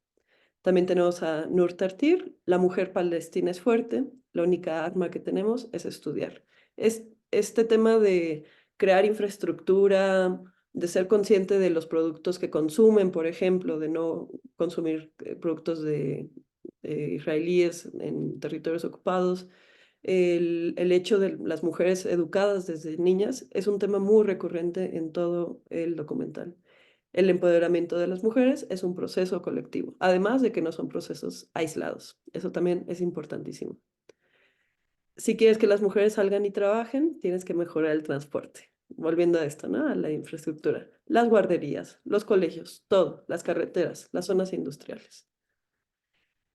[SPEAKER 5] También tenemos a Nur Tartir, la mujer palestina es fuerte, la única arma que tenemos es estudiar. Es este tema de crear infraestructura, de ser consciente de los productos que consumen, por ejemplo, de no consumir productos israelíes en territorios ocupados. El hecho de las mujeres educadas desde niñas es un tema muy recurrente en todo el documental. El empoderamiento de las mujeres es un proceso colectivo, además de que no son procesos aislados. Eso también es importantísimo. Si quieres que las mujeres salgan y trabajen, tienes que mejorar el transporte. Volviendo a esto, ¿no? A la infraestructura. Las guarderías, los colegios, todo, las carreteras, las zonas industriales.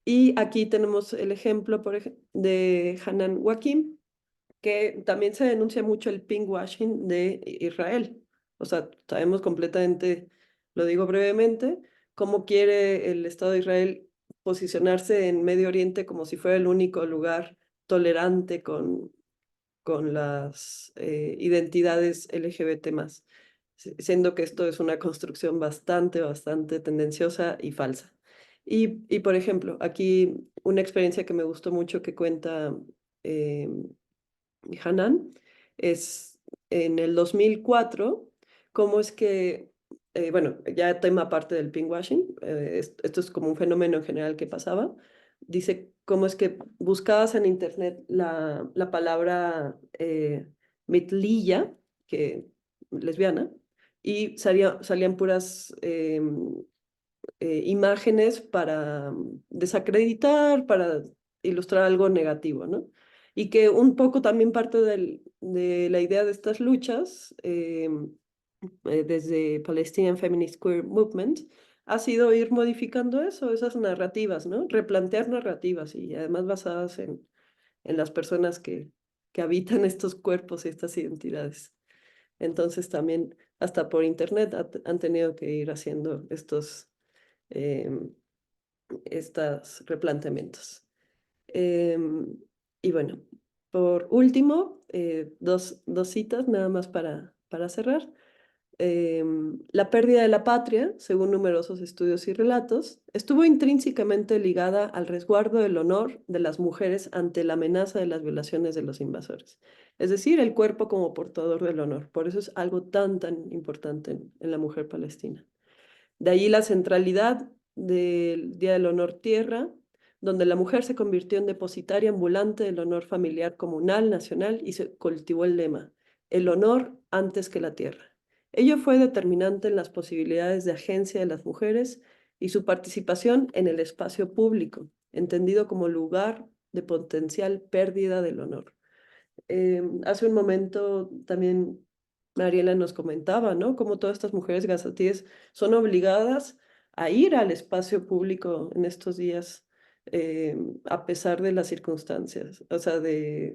[SPEAKER 5] Y aquí tenemos el ejemplo, por ejemplo, de Hanan Wakim, que también se denuncia mucho el pinkwashing de Israel. O sea, sabemos completamente, lo digo brevemente, cómo quiere el Estado de Israel posicionarse en Medio Oriente como si fuera el único lugar tolerante con las identidades LGBT más, siendo que esto es una construcción bastante tendenciosa y falsa. Y por ejemplo, aquí una experiencia que me gustó mucho que cuenta eh, Hanan es en el 2004, cómo es que, bueno, ya tema aparte del pinkwashing, esto es como un fenómeno en general que pasaba, dice cómo es que buscabas en internet la palabra mitliya, que lesbiana, y salían puras imágenes para desacreditar, para ilustrar algo negativo, ¿no? Y que un poco también parte de la idea de estas luchas, desde Palestinian Feminist Queer Movement, ha sido ir modificando eso, esas narrativas, ¿no? Replantear narrativas y además basadas en las personas que habitan estos cuerpos y estas identidades. Entonces también hasta por internet han tenido que ir haciendo em, estos replanteamientos. Y bueno, por último, dos citas nada más para cerrar. La pérdida de la patria, según numerosos estudios y relatos, estuvo intrínsecamente ligada al resguardo del honor de las mujeres ante la amenaza de las violaciones de los invasores. Es decir, el cuerpo como portador del honor. Por eso es algo tan importante en la mujer palestina. De ahí la centralidad del Día del Honor Tierra, donde la mujer se convirtió en depositaria ambulante del honor familiar comunal, nacional, y se cultivó el lema, el honor antes que la tierra. Ello fue determinante en las posibilidades de agencia de las mujeres y su participación en el espacio público, entendido como lugar de potencial pérdida del honor. Hace un momento también Mariela nos comentaba, ¿no? Cómo todas estas mujeres gazatíes son obligadas a ir al espacio público en estos días, a pesar de las circunstancias. O sea, de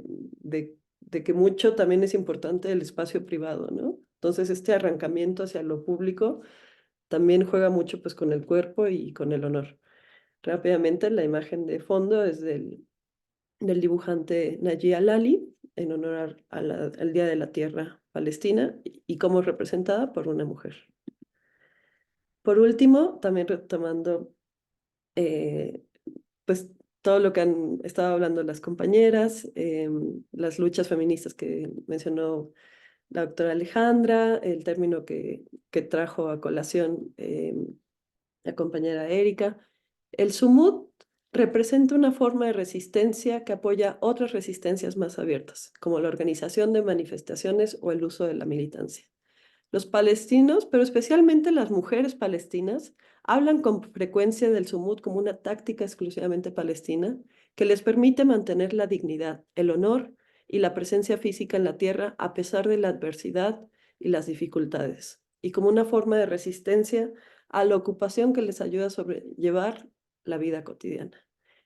[SPEAKER 5] que mucho también es importante el espacio privado, ¿no? Entonces, este arrancamiento hacia lo público también juega mucho pues con el cuerpo y con el honor. Rápidamente, la imagen de fondo es del dibujante Naji Alali en honor al Día de la Tierra Palestina y como representada por una mujer. Por último, también retomando pues todo lo que han estado hablando las compañeras, las luchas feministas que mencionó la doctora Alejandra, el término que trajo a colación la compañera Erika. El sumut representa una forma de resistencia que apoya otras resistencias más abiertas, como la organización de manifestaciones o el uso de la militancia. Los palestinos, pero especialmente las mujeres palestinas, hablan con frecuencia del sumut como una táctica exclusivamente palestina que les permite mantener la dignidad, el honor y la presencia física en la tierra a pesar de la adversidad y las dificultades, y como una forma de resistencia a la ocupación que les ayuda a sobrellevar la vida cotidiana.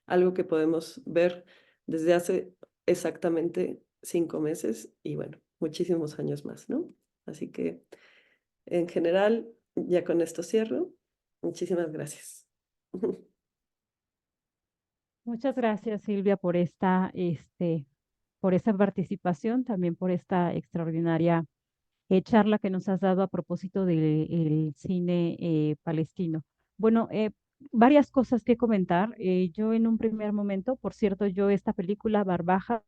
[SPEAKER 5] Algo que podemos ver desde hace exactamente 5 meses y bueno, muchísimos años más, ¿no? Así que en general, ya con esto cierro. Muchísimas gracias.
[SPEAKER 1] Muchas gracias, Silvia, por esta participación, también por esta extraordinaria charla que nos has dado a propósito del cine palestino. Bueno, varias cosas que comentar. Yo en un primer momento, por cierto, yo esta película Barbaja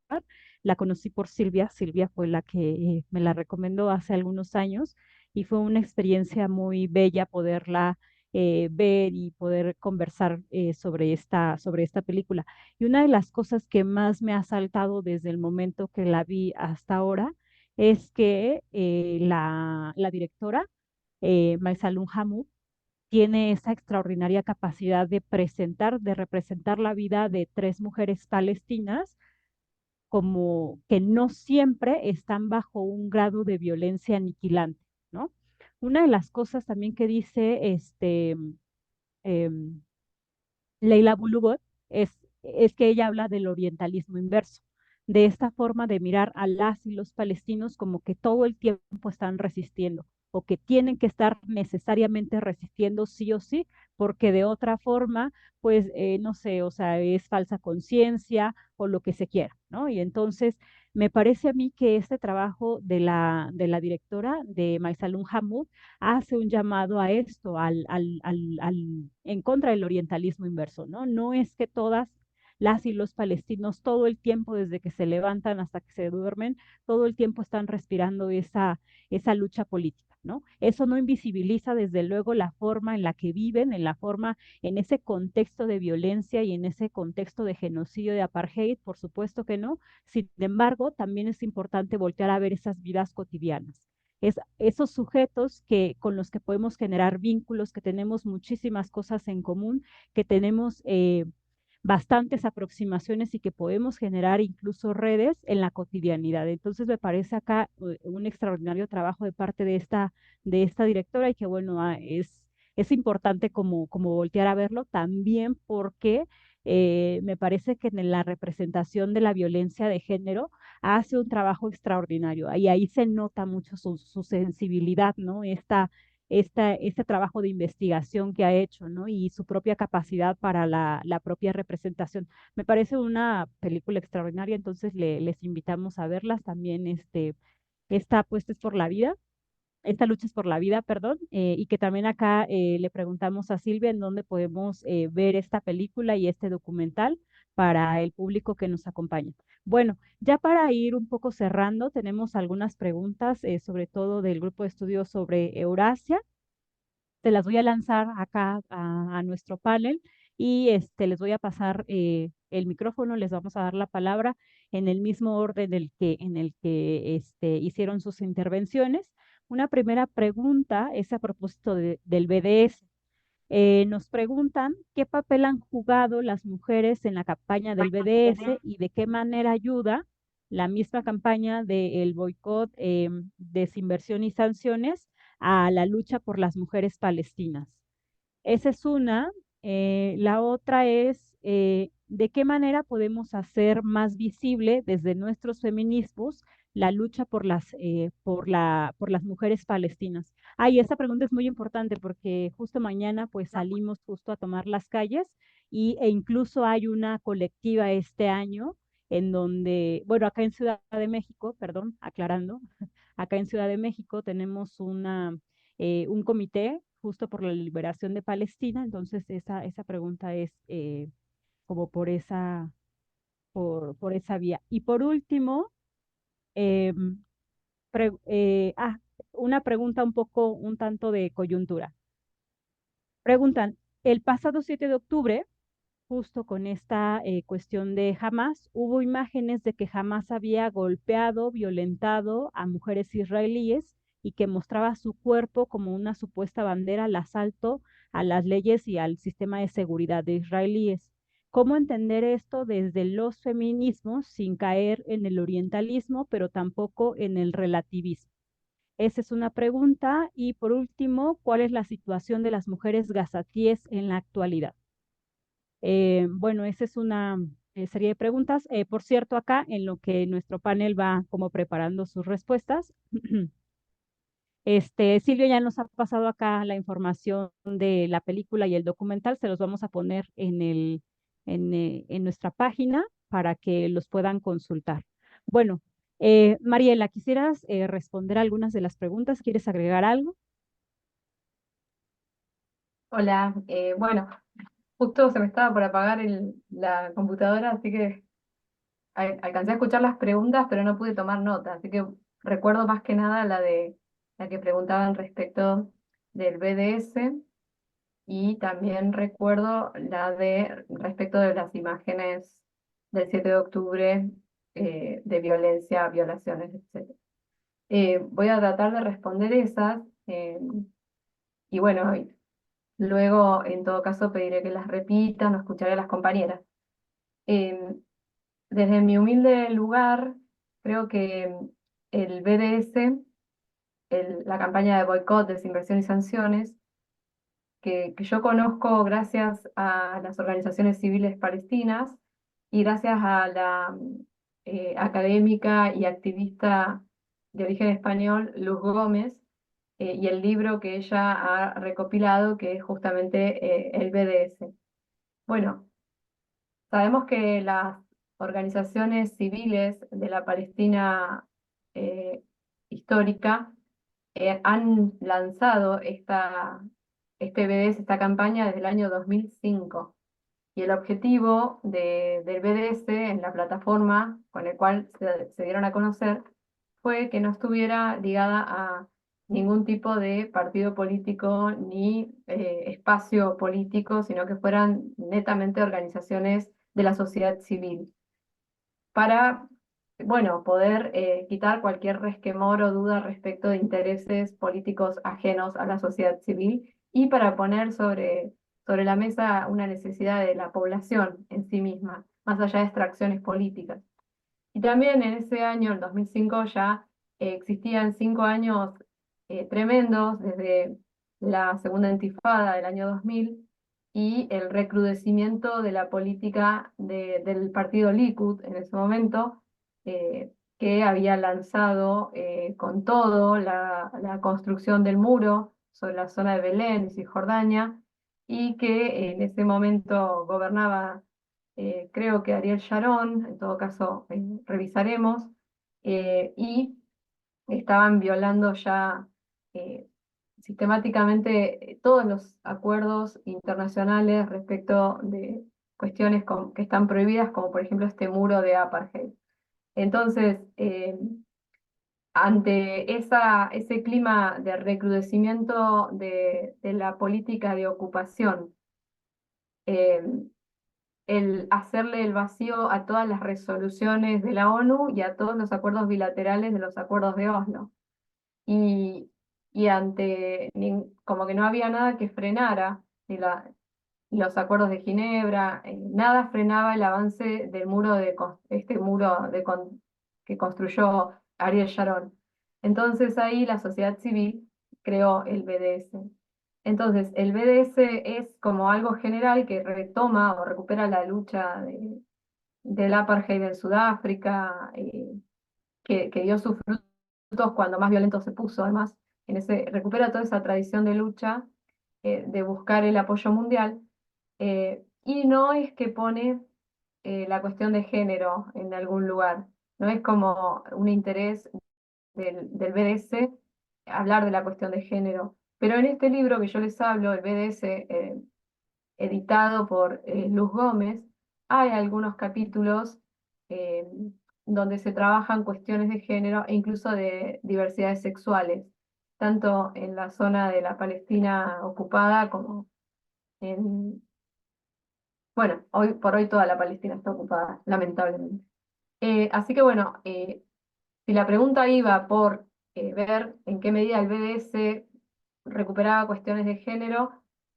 [SPEAKER 1] la conocí por Silvia. Silvia fue la que me la recomendó hace algunos años y fue una experiencia muy bella poderla ver y poder conversar sobre esta película. Y una de las cosas que más me ha saltado desde el momento que la vi hasta ahora es que la directora, Maysalun Hammoud, tiene esa extraordinaria capacidad de presentar, de representar la vida de tres mujeres palestinas como que no siempre están bajo un grado de violencia aniquilante, ¿no? Una de las cosas también que dice em, Leila Bulugot es que ella habla del orientalismo inverso, de esta forma de mirar a las y los palestinos como que todo el tiempo están resistiendo o que tienen que estar necesariamente resistiendo sí o sí, porque de otra forma, pues, no sé, o sea, es falsa conciencia o lo que se quiera, ¿no? Y entonces me parece a mí que este trabajo de la directora, de Maysalun Hammoud, hace un llamado a esto, en contra del orientalismo inverso, ¿no? No es que todas las y los palestinos todo el tiempo, desde que se levantan hasta que se duermen, todo el tiempo están respirando esa lucha política, ¿no? Eso no invisibiliza desde luego la forma en la que viven, en la forma, en ese contexto de violencia y en ese contexto de genocidio, de apartheid, por supuesto que no. Sin embargo, también es importante voltear a ver esas vidas cotidianas, es esos sujetos con los que podemos generar vínculos, que tenemos muchísimas cosas en común, que tenemos bastantes aproximaciones y que podemos generar incluso redes en la cotidianidad. Entonces me parece acá un extraordinario trabajo de parte de esta directora y que bueno, es importante como voltear a verlo también porque me parece que en la representación de la violencia de género hace un trabajo extraordinario y ahí se nota mucho su sensibilidad, ¿no? Este trabajo de investigación que ha hecho, ¿no? Y su propia capacidad para la propia representación. Me parece una película extraordinaria, entonces les invitamos a verlas también, esta Apuesta es por la vida, esta lucha es por la vida, perdón, y que también acá le preguntamos a Silvia en dónde podemos ver esta película y este documental para el público que nos acompaña. Bueno, ya para ir un poco cerrando, tenemos algunas preguntas, sobre todo del grupo de estudios sobre Eurasia. Te las voy a lanzar acá a nuestro panel y les voy a pasar el micrófono, les vamos a dar la palabra en el mismo orden en el que hicieron sus intervenciones. Una primera pregunta es a propósito del BDS. Nos preguntan qué papel han jugado las mujeres en la campaña del BDS y de qué manera ayuda la misma campaña del boicot, desinversión y sanciones a la lucha por las mujeres palestinas. Esa es una. La otra es de qué manera podemos hacer más visible desde nuestros feminismos la lucha por las mujeres palestinas. Y esta pregunta es muy importante porque justo mañana pues salimos justo a tomar las calles e incluso hay una colectiva este año en donde, bueno, acá en Ciudad de México, perdón, aclarando, acá en Ciudad de México tenemos un comité justo por la liberación de Palestina. Entonces, esa pregunta es como por esa vía. Y por último, em, pre- eh, ah, una pregunta un tanto de coyuntura. Preguntan, el pasado 7 de octubre, justo con esta cuestión de Hamas, hubo imágenes de que Hamas había golpeado, violentado a mujeres israelíes y que mostraba su cuerpo como una supuesta bandera al asalto a las leyes y al sistema de seguridad de israelíes. ¿Cómo entender esto desde los feminismos sin caer en el orientalismo, pero tampoco en el relativismo? Esa es una pregunta. Y por último, ¿cuál es la situación de las mujeres gazatíes en la actualidad? Bueno, esa es una serie de preguntas. Por cierto, acá en lo que nuestro panel va como preparando sus respuestas, Silvio ya nos ha pasado acá la información de la película y el documental. Se los vamos a poner en nuestra página para que los puedan consultar. Bueno, Mariela, ¿quisieras responder algunas de las preguntas? ¿Quieres agregar algo?
[SPEAKER 3] Hola, bueno, justo se me estaba por apagar la computadora, así que alcancé a escuchar las preguntas, pero no pude tomar nota, así que recuerdo más que nada la que preguntaban respecto del BDS y también recuerdo la de respecto de las imágenes del 7 de octubre de violencia, violaciones, etc. Voy a tratar de responder esas y bueno, luego en todo caso pediré que las repitan o escucharé a las compañeras. Em, Desde mi humilde lugar, creo que el BDS, la campaña de boicot, desinversión y sanciones, que yo conozco gracias a las organizaciones civiles palestinas y gracias a la académica y activista de origen español, Luz Gómez, y el libro que ella ha recopilado, que es justamente el BDS. Bueno, sabemos que las organizaciones civiles de la Palestina eh, histórica han lanzado este BDS, esta campaña desde el año 2005. Y el objetivo del BDS en la plataforma con el cual se dieron a conocer fue que no estuviera ligada a ningún tipo de partido político ni espacio político, sino que fueran netamente organizaciones de la sociedad civil para, bueno, poder quitar cualquier resquemor o duda respecto de intereses políticos ajenos a la sociedad civil y para poner sobre la mesa una necesidad de la población en sí misma, más allá de extracciones políticas. Y también en ese año, el 2005, ya existían 5 años tremendos desde la segunda intifada del año 2000 y el recrudecimiento de la política del partido Likud en ese momento, que había lanzado con todo la construcción del muro sobre la zona de Belén y Cisjordania, y que en ese momento gobernaba creo que Ariel Sharon, en todo caso revisaremos, y estaban violando ya eh, sistemáticamente todos los acuerdos internacionales respecto de cuestiones que están prohibidas, como por ejemplo este muro de apartheid. Entonces, ante ese clima de recrudecimiento de la política de ocupación, eh, el hacerle el vacío a todas las resoluciones de la ONU y a todos los acuerdos bilaterales de los acuerdos de Oslo. Y, y como que no había nada que frenara, ni los acuerdos de Ginebra, nada frenaba el avance del muro este muro que construyó Ariel Sharon. Entonces ahí la sociedad civil creó el BDS. Entonces, el BDS es como algo general que retoma o recupera la lucha del apartheid en Sudáfrica, que dio sus frutos cuando más violento se puso, además, recupera toda esa tradición de lucha, de buscar el apoyo mundial, y no es que pone la cuestión de género en algún lugar, no es como un interés del BDS hablar de la cuestión de género, Pero en este libro que yo les hablo, el BDS, editado por Luz Gómez, hay algunos capítulos eh, donde se trabajan cuestiones de género e incluso de diversidades sexuales, tanto en la zona de la Palestina ocupada como en, bueno, hoy por hoy toda la Palestina está ocupada, lamentablemente. Así que bueno, si la pregunta iba por ver en qué medida el BDS recuperaba cuestiones de género,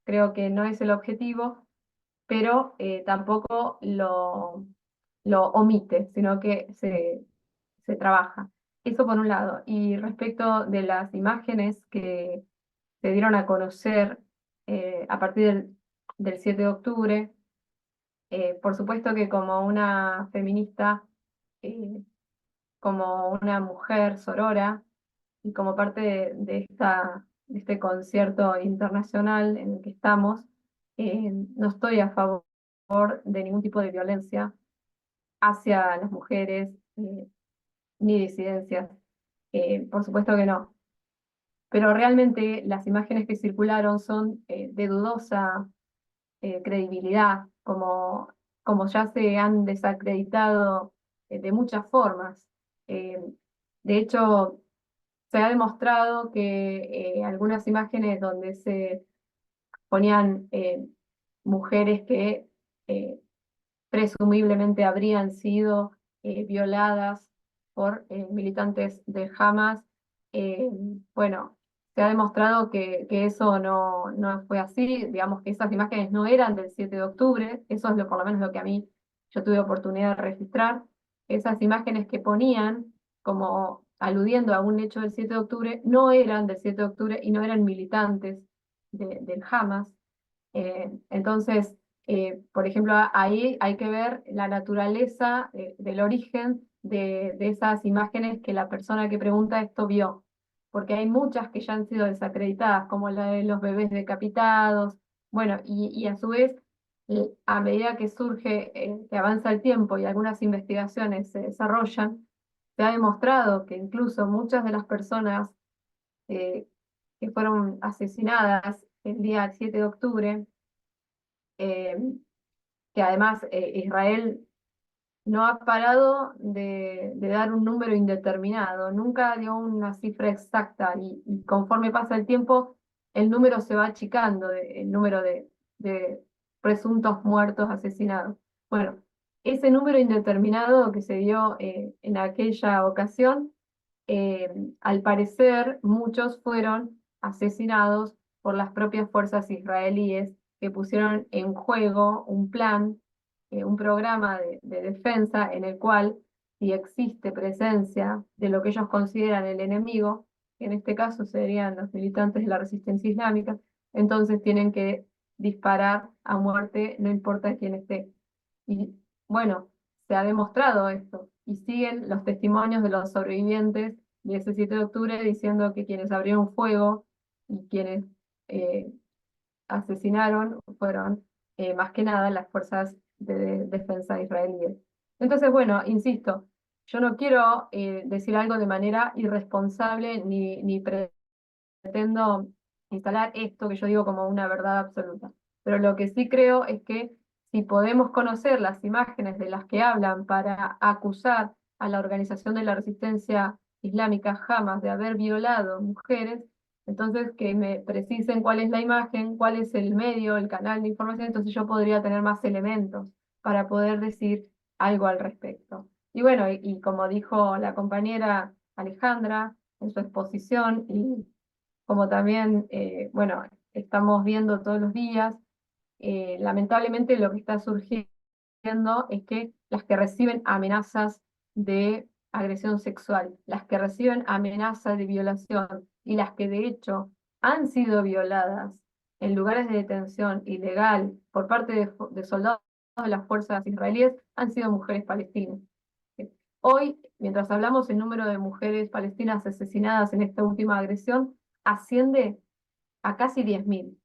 [SPEAKER 3] creo que no es el objetivo, pero tampoco lo omite, sino que se trabaja. Eso por un lado. Y respecto de las imágenes que se dieron a conocer a partir del 7 de octubre, por supuesto que como una feminista, eh, como una mujer sorora y como parte de este concierto internacional en el que estamos, no estoy a favor de ningún tipo de violencia hacia las mujeres ni disidencias. Por supuesto que no. Pero realmente las imágenes que circularon son de dudosa credibilidad, como ya se han desacreditado de muchas formas. Eh, de hecho, se ha demostrado que algunas imágenes donde se ponían mujeres que eh, presumiblemente habrían sido violadas por militantes de Hamas. Eh, bueno, se ha demostrado que eso no fue así, digamos que esas imágenes no eran del 7 de octubre, eso es por lo menos lo que a mí yo tuve oportunidad de registrar. Esas imágenes que ponían como aludiendo a un hecho del 7 de octubre no eran del 7 de octubre y no eran militantes del Hamas. Entonces, por ejemplo, ahí hay que ver la naturaleza del origen de esas imágenes que la persona que pregunta esto vio, porque hay muchas que ya han sido desacreditadas, como la de los bebés decapitados, bueno, y a su vez, a medida que surge, que avanza el tiempo y algunas investigaciones se desarrollan, se ha demostrado que incluso muchas de las personas eh, que fueron asesinadas el día 7 de octubre, eh, que además Israel no ha parado de dar un número indeterminado, nunca dio una cifra exacta y conforme pasa el tiempo, el número se va achicando, el número de presuntos muertos asesinados. Bueno, ese número indeterminado que se dio en aquella ocasión, al parecer muchos fueron asesinados por las propias fuerzas israelíes que pusieron en juego un plan, un programa de defensa en el cual, si existe presencia de lo que ellos consideran el enemigo, que en este caso serían los militantes de la resistencia islámica, entonces tienen que disparar a muerte, no importa quién esté. Y bueno, se ha demostrado esto, y siguen los testimonios de los sobrevivientes de ese 7 de octubre diciendo que quienes abrieron fuego y quienes eh, asesinaron fueron más que nada las fuerzas de defensa israelíes. Entonces, bueno, insisto, yo no quiero decir algo de manera irresponsable ni pretendo instalar esto que yo digo como una verdad absoluta. Pero lo que sí creo es que si podemos conocer las imágenes de las que hablan para acusar a la Organización de la Resistencia Islámica Hamas de haber violado mujeres, entonces que me precisen cuál es la imagen, cuál es el medio, el canal de información, entonces yo podría tener más elementos para poder decir algo al respecto. Y bueno, y como dijo la compañera Alejandra en su exposición, y como también, bueno, estamos viendo todos los días, lamentablemente lo que está surgiendo es que las que reciben amenazas de agresión sexual, las que reciben amenazas de violación y las que de hecho han sido violadas en lugares de detención ilegal por parte de soldados de las fuerzas israelíes han sido mujeres palestinas. Hoy, mientras hablamos, el número de mujeres palestinas asesinadas en esta última agresión asciende a casi 10.000. O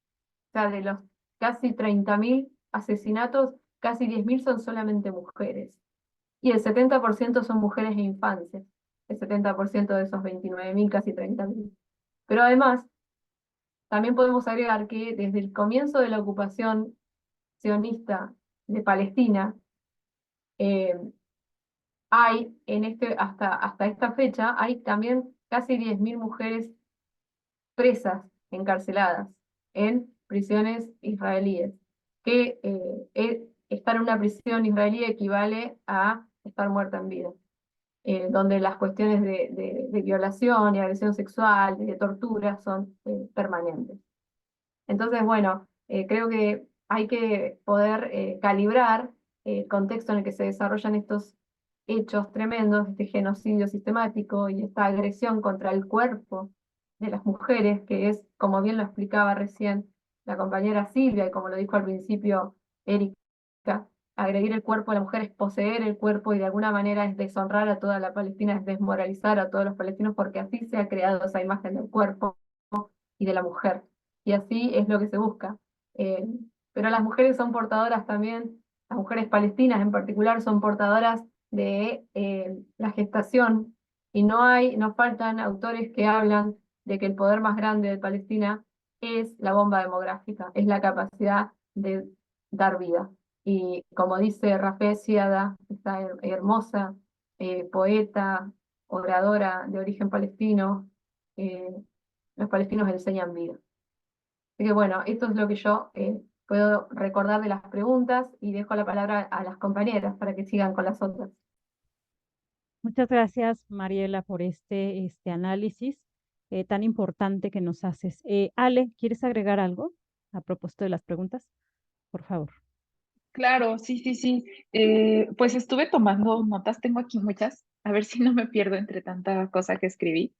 [SPEAKER 3] sea, de los casi 30.000 asesinatos, casi 10.000 son solamente mujeres. Y el 70% son mujeres e infancias. El 70% de esos 29.000, casi 30.000. Pero además, también podemos agregar que desde el comienzo de la ocupación sionista de Palestina, eh, hay hasta esta fecha, hay también casi 10.000 mujeres presas, encarceladas en prisiones israelíes, que estar en una prisión israelí equivale a estar muerta en vida, donde las cuestiones de violación y agresión sexual y de tortura son permanentes. Entonces, bueno, creo que hay que poder calibrar el contexto en el que se desarrollan estos hechos tremendos, este genocidio sistemático y esta agresión contra el cuerpo de las mujeres, que es, como bien lo explicaba recién la compañera Silvia, y como lo dijo al principio Erika, agredir el cuerpo de la mujer es poseer el cuerpo y de alguna manera es deshonrar a toda la Palestina, es desmoralizar a todos los palestinos, porque así se ha creado esa imagen del cuerpo y de la mujer. Y así es lo que se busca. Eh, pero las mujeres son portadoras también, las mujeres palestinas en particular, son portadoras de la gestación, y no faltan autores que hablan de que el poder más grande de Palestina es la bomba demográfica, es la capacidad de dar vida. Y como dice Rafeh Ziada, esta hermosa poeta, oradora de origen palestino, eh, los palestinos enseñan vida. Así que bueno, esto es lo que yo puedo recordar de las preguntas, y dejo la palabra a las compañeras para que sigan con las otras.
[SPEAKER 1] Muchas gracias, Mariela, por este análisis tan importante que nos haces. Ale, ¿quieres agregar algo a propósito de las preguntas? Por favor.
[SPEAKER 4] Claro, sí, sí, sí. Pues estuve tomando notas, tengo aquí muchas, a ver si no me pierdo entre tanta cosa que escribí,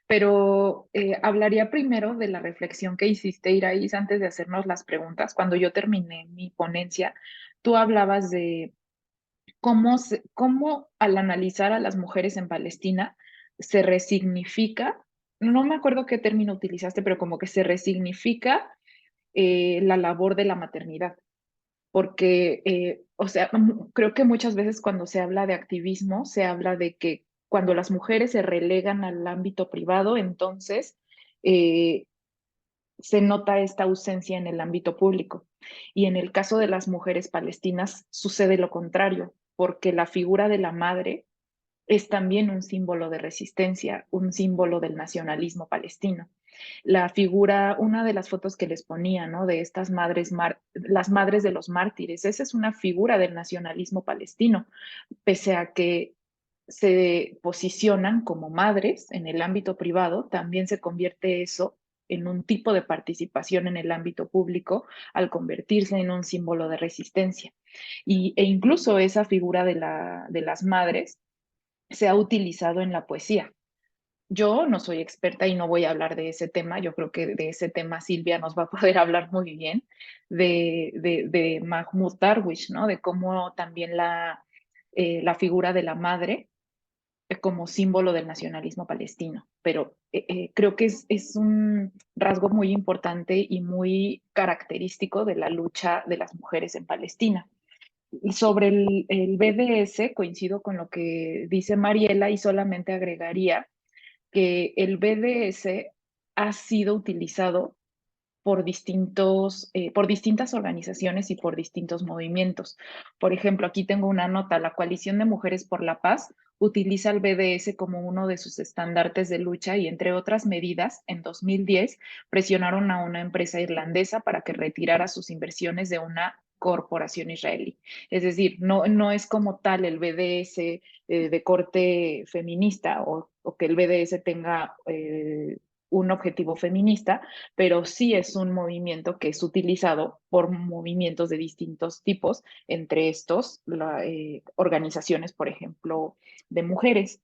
[SPEAKER 4] pero hablaría primero de la reflexión que hiciste, Iraís, antes de hacernos las preguntas. Cuando yo terminé mi ponencia, tú hablabas de cómo al analizar a las mujeres en Palestina se resignifica, no me acuerdo qué término utilizaste, pero como que se resignifica la labor de la maternidad porque, o sea, creo que muchas veces cuando se habla de activismo, se habla de que cuando las mujeres se relegan al ámbito privado, entonces eh, se nota esta ausencia en el ámbito público. Y en el caso de las mujeres palestinas sucede lo contrario, porque la figura de la madre es también un símbolo de resistencia, un símbolo del nacionalismo palestino. La figura, una de las fotos que les ponía, ¿no? De estas madres, las madres de los mártires, esa es una figura del nacionalismo palestino, pese a que se posicionan como madres en el ámbito privado, también se convierte eso en un tipo de participación en el ámbito público al convertirse en un símbolo de resistencia. E incluso esa figura de las madres se ha utilizado en la poesía. Yo no soy experta y no voy a hablar de ese tema. Yo creo que de ese tema Silvia nos va a poder hablar muy bien, de Mahmoud Darwish, ¿no? De cómo también la figura de la madre como símbolo del nacionalismo palestino. Pero creo que es un rasgo muy importante y muy característico de la lucha de las mujeres en Palestina. Y sobre el BDS, coincido con lo que dice Mariela y solamente agregaría que el BDS ha sido utilizado por distintas organizaciones y por distintos movimientos. Por ejemplo, aquí tengo una nota, la Coalición de Mujeres por la Paz utiliza el BDS como uno de sus estandartes de lucha y, entre otras medidas, en 2010 presionaron a una empresa irlandesa para que retirara sus inversiones de una corporación israelí. Es decir, no es como tal el BDS de corte feminista o que el BDS tenga un objetivo feminista, pero sí es un movimiento que es utilizado por movimientos de distintos tipos, entre estos organizaciones, por ejemplo, de mujeres.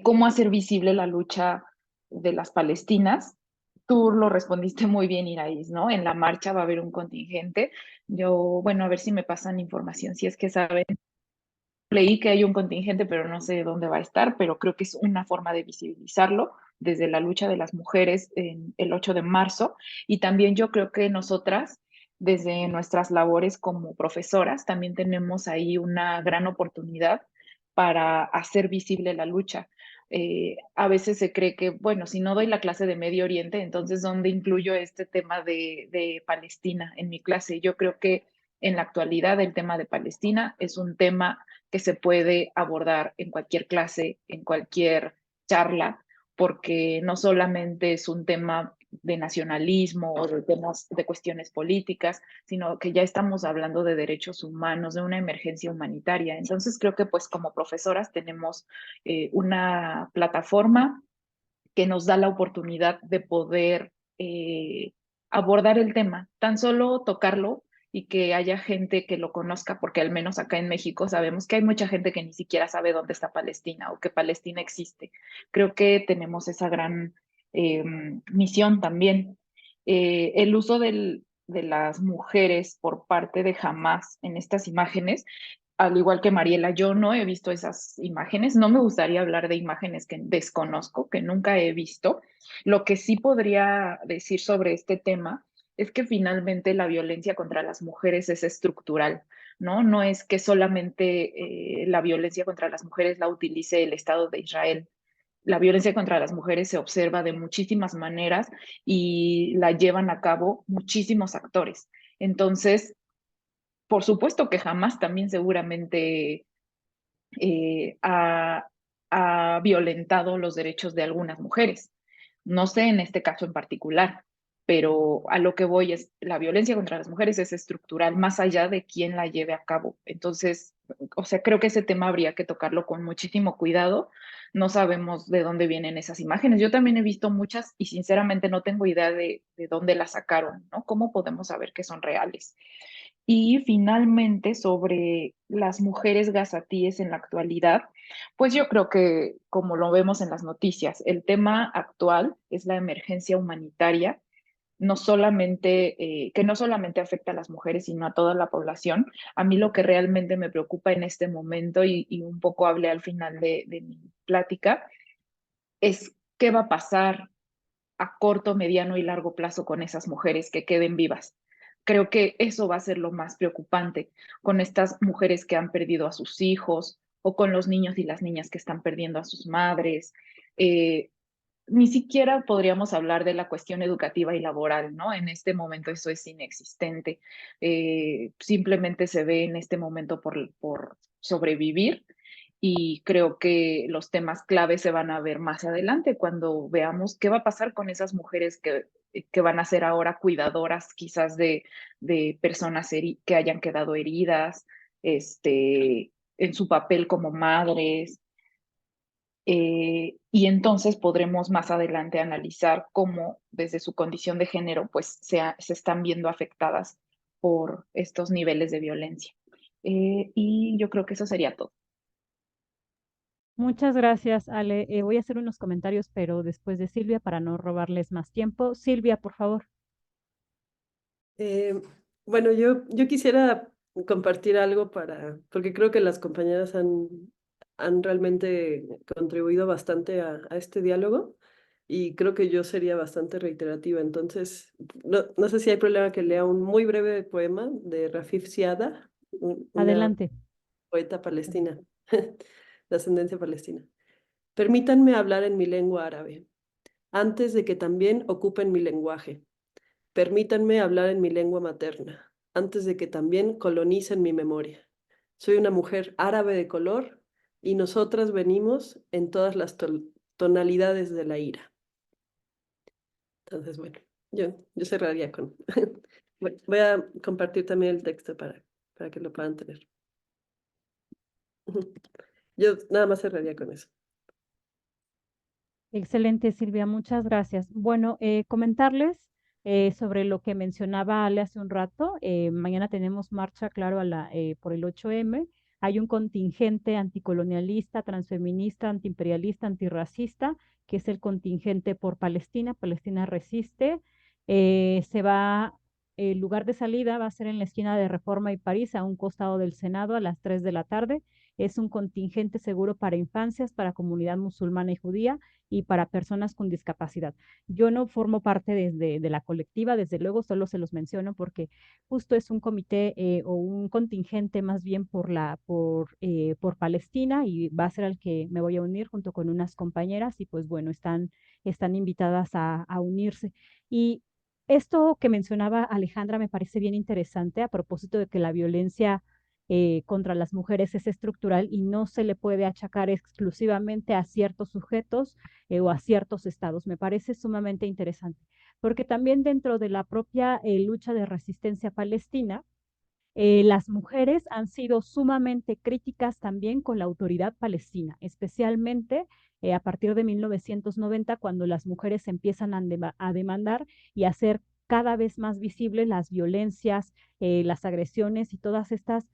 [SPEAKER 4] ¿Cómo hacer visible la lucha de las palestinas? Tú lo respondiste muy bien, Iraís, ¿no? En la marcha va a haber un contingente. Yo, bueno, a ver si me pasan información, si es que saben. Leí que hay un contingente, pero no sé dónde va a estar, pero creo que es una forma de visibilizarlo desde la lucha de las mujeres en el 8 de marzo. Y también yo creo que nosotras, desde nuestras labores como profesoras, también tenemos ahí una gran oportunidad para hacer visible la lucha. A veces se cree que, bueno, si no doy la clase de Medio Oriente, entonces ¿dónde incluyo este tema de Palestina en mi clase? Yo creo que en la actualidad el tema de Palestina es un tema que se puede abordar en cualquier clase, en cualquier charla, porque no solamente es un tema de nacionalismo o de temas de cuestiones políticas, sino que ya estamos hablando de derechos humanos, de una emergencia humanitaria. Entonces creo que pues como profesoras tenemos una plataforma que nos da la oportunidad de poder abordar el tema, tan solo tocarlo y que haya gente que lo conozca, porque al menos acá en México sabemos que hay mucha gente que ni siquiera sabe dónde está Palestina o que Palestina existe. Creo que tenemos esa gran misión también. El uso de las mujeres por parte de Hamas en estas imágenes, al igual que Mariela, yo no he visto esas imágenes. No me gustaría hablar de imágenes que desconozco, que nunca he visto. Lo que sí podría decir sobre este tema es que finalmente la violencia contra las mujeres es estructural, ¿no? No es que solamente la violencia contra las mujeres la utilice el Estado de Israel. La violencia contra las mujeres se observa de muchísimas maneras y la llevan a cabo muchísimos actores. Entonces, por supuesto que jamás también seguramente ha, ha violentado los derechos de algunas mujeres. No sé en este caso en particular, pero a lo que voy es, la violencia contra las mujeres es estructural, más allá de quién la lleve a cabo. Entonces, o sea, creo que ese tema habría que tocarlo con muchísimo cuidado. No sabemos de dónde vienen esas imágenes. Yo también he visto muchas y sinceramente no tengo idea de dónde las sacaron, ¿no? ¿Cómo podemos saber que son reales? Y finalmente, sobre las mujeres gazatíes en la actualidad, pues yo creo que, como lo vemos en las noticias, el tema actual es la emergencia humanitaria, no solamente, que no solamente afecta a las mujeres, sino a toda la población. A mí lo que realmente me preocupa en este momento, y un poco hablé al final de mi plática, es qué va a pasar a corto, mediano y largo plazo con esas mujeres que queden vivas. Creo que eso va a ser lo más preocupante con estas mujeres que han perdido a sus hijos o con los niños y las niñas que están perdiendo a sus madres. Eh, Ni siquiera podríamos hablar de la cuestión educativa y laboral, ¿no? En este momento eso es inexistente. Simplemente se ve en este momento por sobrevivir y creo que los temas clave se van a ver más adelante cuando veamos qué va a pasar con esas mujeres que van a ser ahora cuidadoras quizás de personas que hayan quedado heridas, en su papel como madres. Y entonces podremos más adelante analizar cómo desde su condición de género pues se están viendo afectadas por estos niveles de violencia. Y yo creo que eso sería todo.
[SPEAKER 1] Muchas gracias, Ale. Voy a hacer unos comentarios, pero después de Silvia para no robarles más tiempo. Silvia, por favor.
[SPEAKER 5] Eh, bueno, yo quisiera compartir algo porque creo que las compañeras han realmente contribuido bastante a este diálogo y creo que yo sería bastante reiterativa. Entonces, no sé si hay problema que lea un muy breve poema de Rafif Siada, una
[SPEAKER 1] Adelante.
[SPEAKER 5] poeta palestina, de ascendencia palestina. Permítanme hablar en mi lengua árabe, antes de que también ocupen mi lenguaje. Permítanme hablar en mi lengua materna, antes de que también colonicen mi memoria. Soy una mujer árabe de color y nosotras venimos en todas las tonalidades de la ira. Entonces, bueno, yo cerraría con... Bueno, voy a compartir también el texto para que lo puedan tener. Yo nada más cerraría con eso.
[SPEAKER 1] Excelente, Silvia, muchas gracias. Bueno, comentarles sobre lo que mencionaba Ale hace un rato. Mañana tenemos marcha, claro, por el 8M. Hay un contingente anticolonialista, transfeminista, antiimperialista, antirracista, que es el contingente por Palestina. Palestina resiste. El lugar de salida va a ser en la esquina de Reforma y París, a un costado del Senado, a las 3 de la tarde. es un contingente seguro para infancias, para comunidad musulmana y judía y para personas con discapacidad. Yo no formo parte de la colectiva, desde luego, solo se los menciono porque justo es un comité o un contingente más bien por Palestina y va a ser al que me voy a unir junto con unas compañeras y pues bueno, están invitadas a unirse. Y esto que mencionaba Alejandra me parece bien interesante a propósito de que la violencia contra las mujeres es estructural y no se le puede achacar exclusivamente a ciertos sujetos o a ciertos estados. Me parece sumamente interesante, porque también dentro de la propia lucha de resistencia palestina, las mujeres han sido sumamente críticas también con la autoridad palestina, especialmente a partir de 1990, cuando las mujeres empiezan a demandar y a hacer cada vez más visibles las violencias, las agresiones y todas estas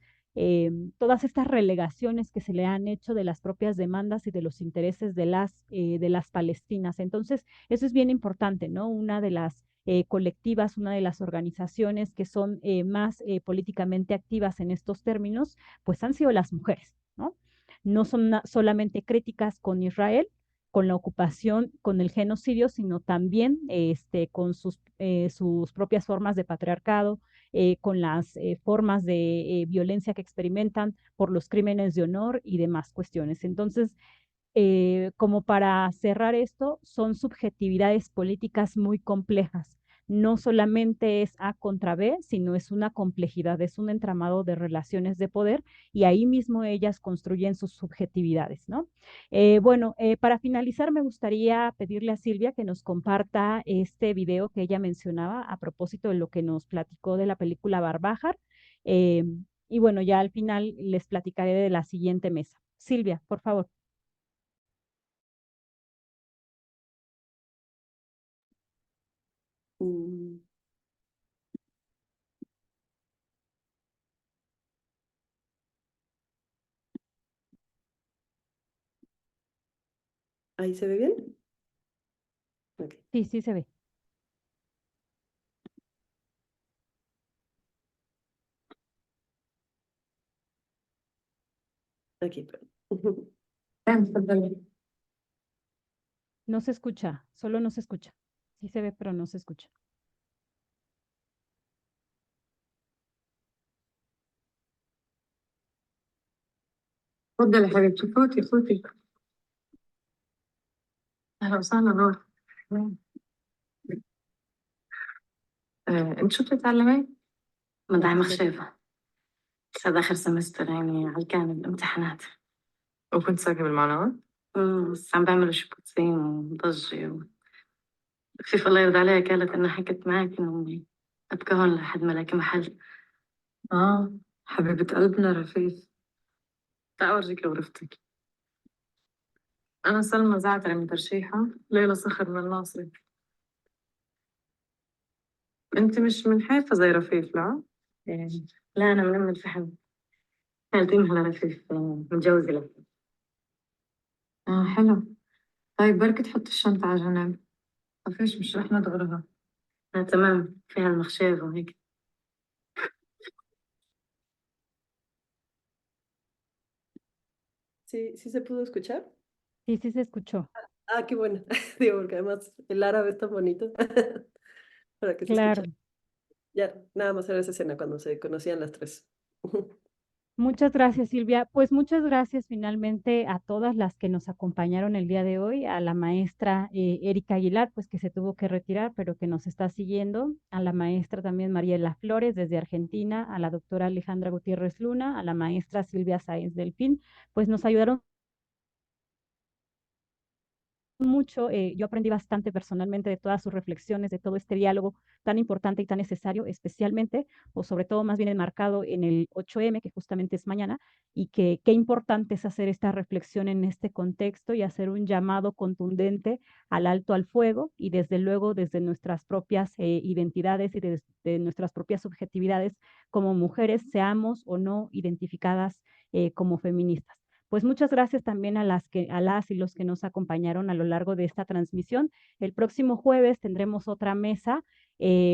[SPEAKER 1] relegaciones que se le han hecho de las propias demandas y de los intereses de las palestinas. Entonces, eso es bien importante, ¿no? Una de las colectivas, una de las organizaciones que son más políticamente activas en estos términos, pues han sido las mujeres, ¿no? No son solamente críticas con Israel, con la ocupación, con el genocidio, sino también con sus propias formas de patriarcado, con las formas de violencia que experimentan por los crímenes de honor y demás cuestiones. Entonces, como para cerrar esto, son subjetividades políticas muy complejas. No solamente es A contra B, sino es una complejidad, es un entramado de relaciones de poder y ahí mismo ellas construyen sus subjetividades, ¿no? Bueno, para finalizar, me gustaría pedirle a Silvia que nos comparta este video que ella mencionaba a propósito de lo que nos platicó de la película Barbájar. Eh, y bueno, ya al final les platicaré de la siguiente mesa. Silvia, por favor.
[SPEAKER 5] Mm, ¿Ahí se ve bien? Ok,
[SPEAKER 1] Sí, sí se ve.
[SPEAKER 5] aquí, perdón.
[SPEAKER 3] اتفضلي.
[SPEAKER 1] No se escucha, solo no se escucha. Sí se ve, pero no se escucha.
[SPEAKER 3] اتفضلي حبيبتي، فوتي فوتي. أهلا وسهلا نور. أنت شو بتتعلمي؟ مدعي مخشبة. هذا آخر سمستر يعني على الامتحانات. وكنت ساكنة بالمعنوي؟ بس عم بعمل شبوتين وضجة خفيف الله يرضى عليك، قالت إنها حكت معك إنه أبقى هون لحد ما ألاقي محل. حبيبة قلبنا رفيف. تعال أورجيك غرفتك. أنا سلمى زعتر من ترشيحة، ليلى صخر من الناصري. أنت مش من حيفا زي رفيف لا؟ إيه. لا أنا من أم الفحم. خالتي مهلا رفيف متجوزة لك. حلو. طيب بركي تحط الشنطة على جنب. مفيش مش رح ندغرها. تمام، فيها المخشية وهيك.
[SPEAKER 5] ¿Sí, sí se pudo escuchar?
[SPEAKER 1] Sí, sí se escuchó.
[SPEAKER 5] Ah, qué bueno. Digo, porque además el árabe es tan bonito para que se escuche.
[SPEAKER 1] Claro.
[SPEAKER 5] Ya, nada más era esa escena cuando se conocían las tres.
[SPEAKER 1] Muchas gracias, Silvia. Pues muchas gracias finalmente a todas las que nos acompañaron el día de hoy, a la maestra Erika Aguilar, pues que se tuvo que retirar, pero que nos está siguiendo, a la maestra también Mariela Flores desde Argentina, a la doctora Alejandra Gutiérrez Luna, a la maestra Silvia Sáenz Delfín, pues nos ayudaron mucho. Yo aprendí bastante personalmente de todas sus reflexiones, de todo este diálogo tan importante y tan necesario, especialmente, o sobre todo más bien enmarcado en el 8M, que justamente es mañana, y que qué importante es hacer esta reflexión en este contexto y hacer un llamado contundente al alto al fuego y desde luego desde nuestras propias identidades y desde nuestras propias subjetividades como mujeres, seamos o no identificadas como feministas. Pues muchas gracias también a las y los que nos acompañaron a lo largo de esta transmisión. El próximo jueves tendremos otra mesa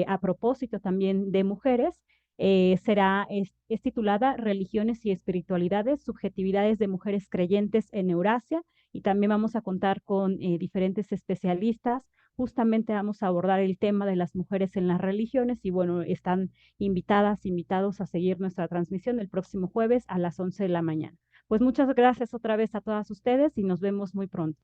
[SPEAKER 1] a propósito también de mujeres Es titulada Religiones y Espiritualidades, Subjetividades de Mujeres Creyentes en Eurasia, y también vamos a contar con diferentes especialistas. Justamente vamos a abordar el tema de las mujeres en las religiones y bueno, están invitados a seguir nuestra transmisión el próximo jueves a las 11 de la mañana. Pues muchas gracias otra vez a todas ustedes y nos vemos muy pronto.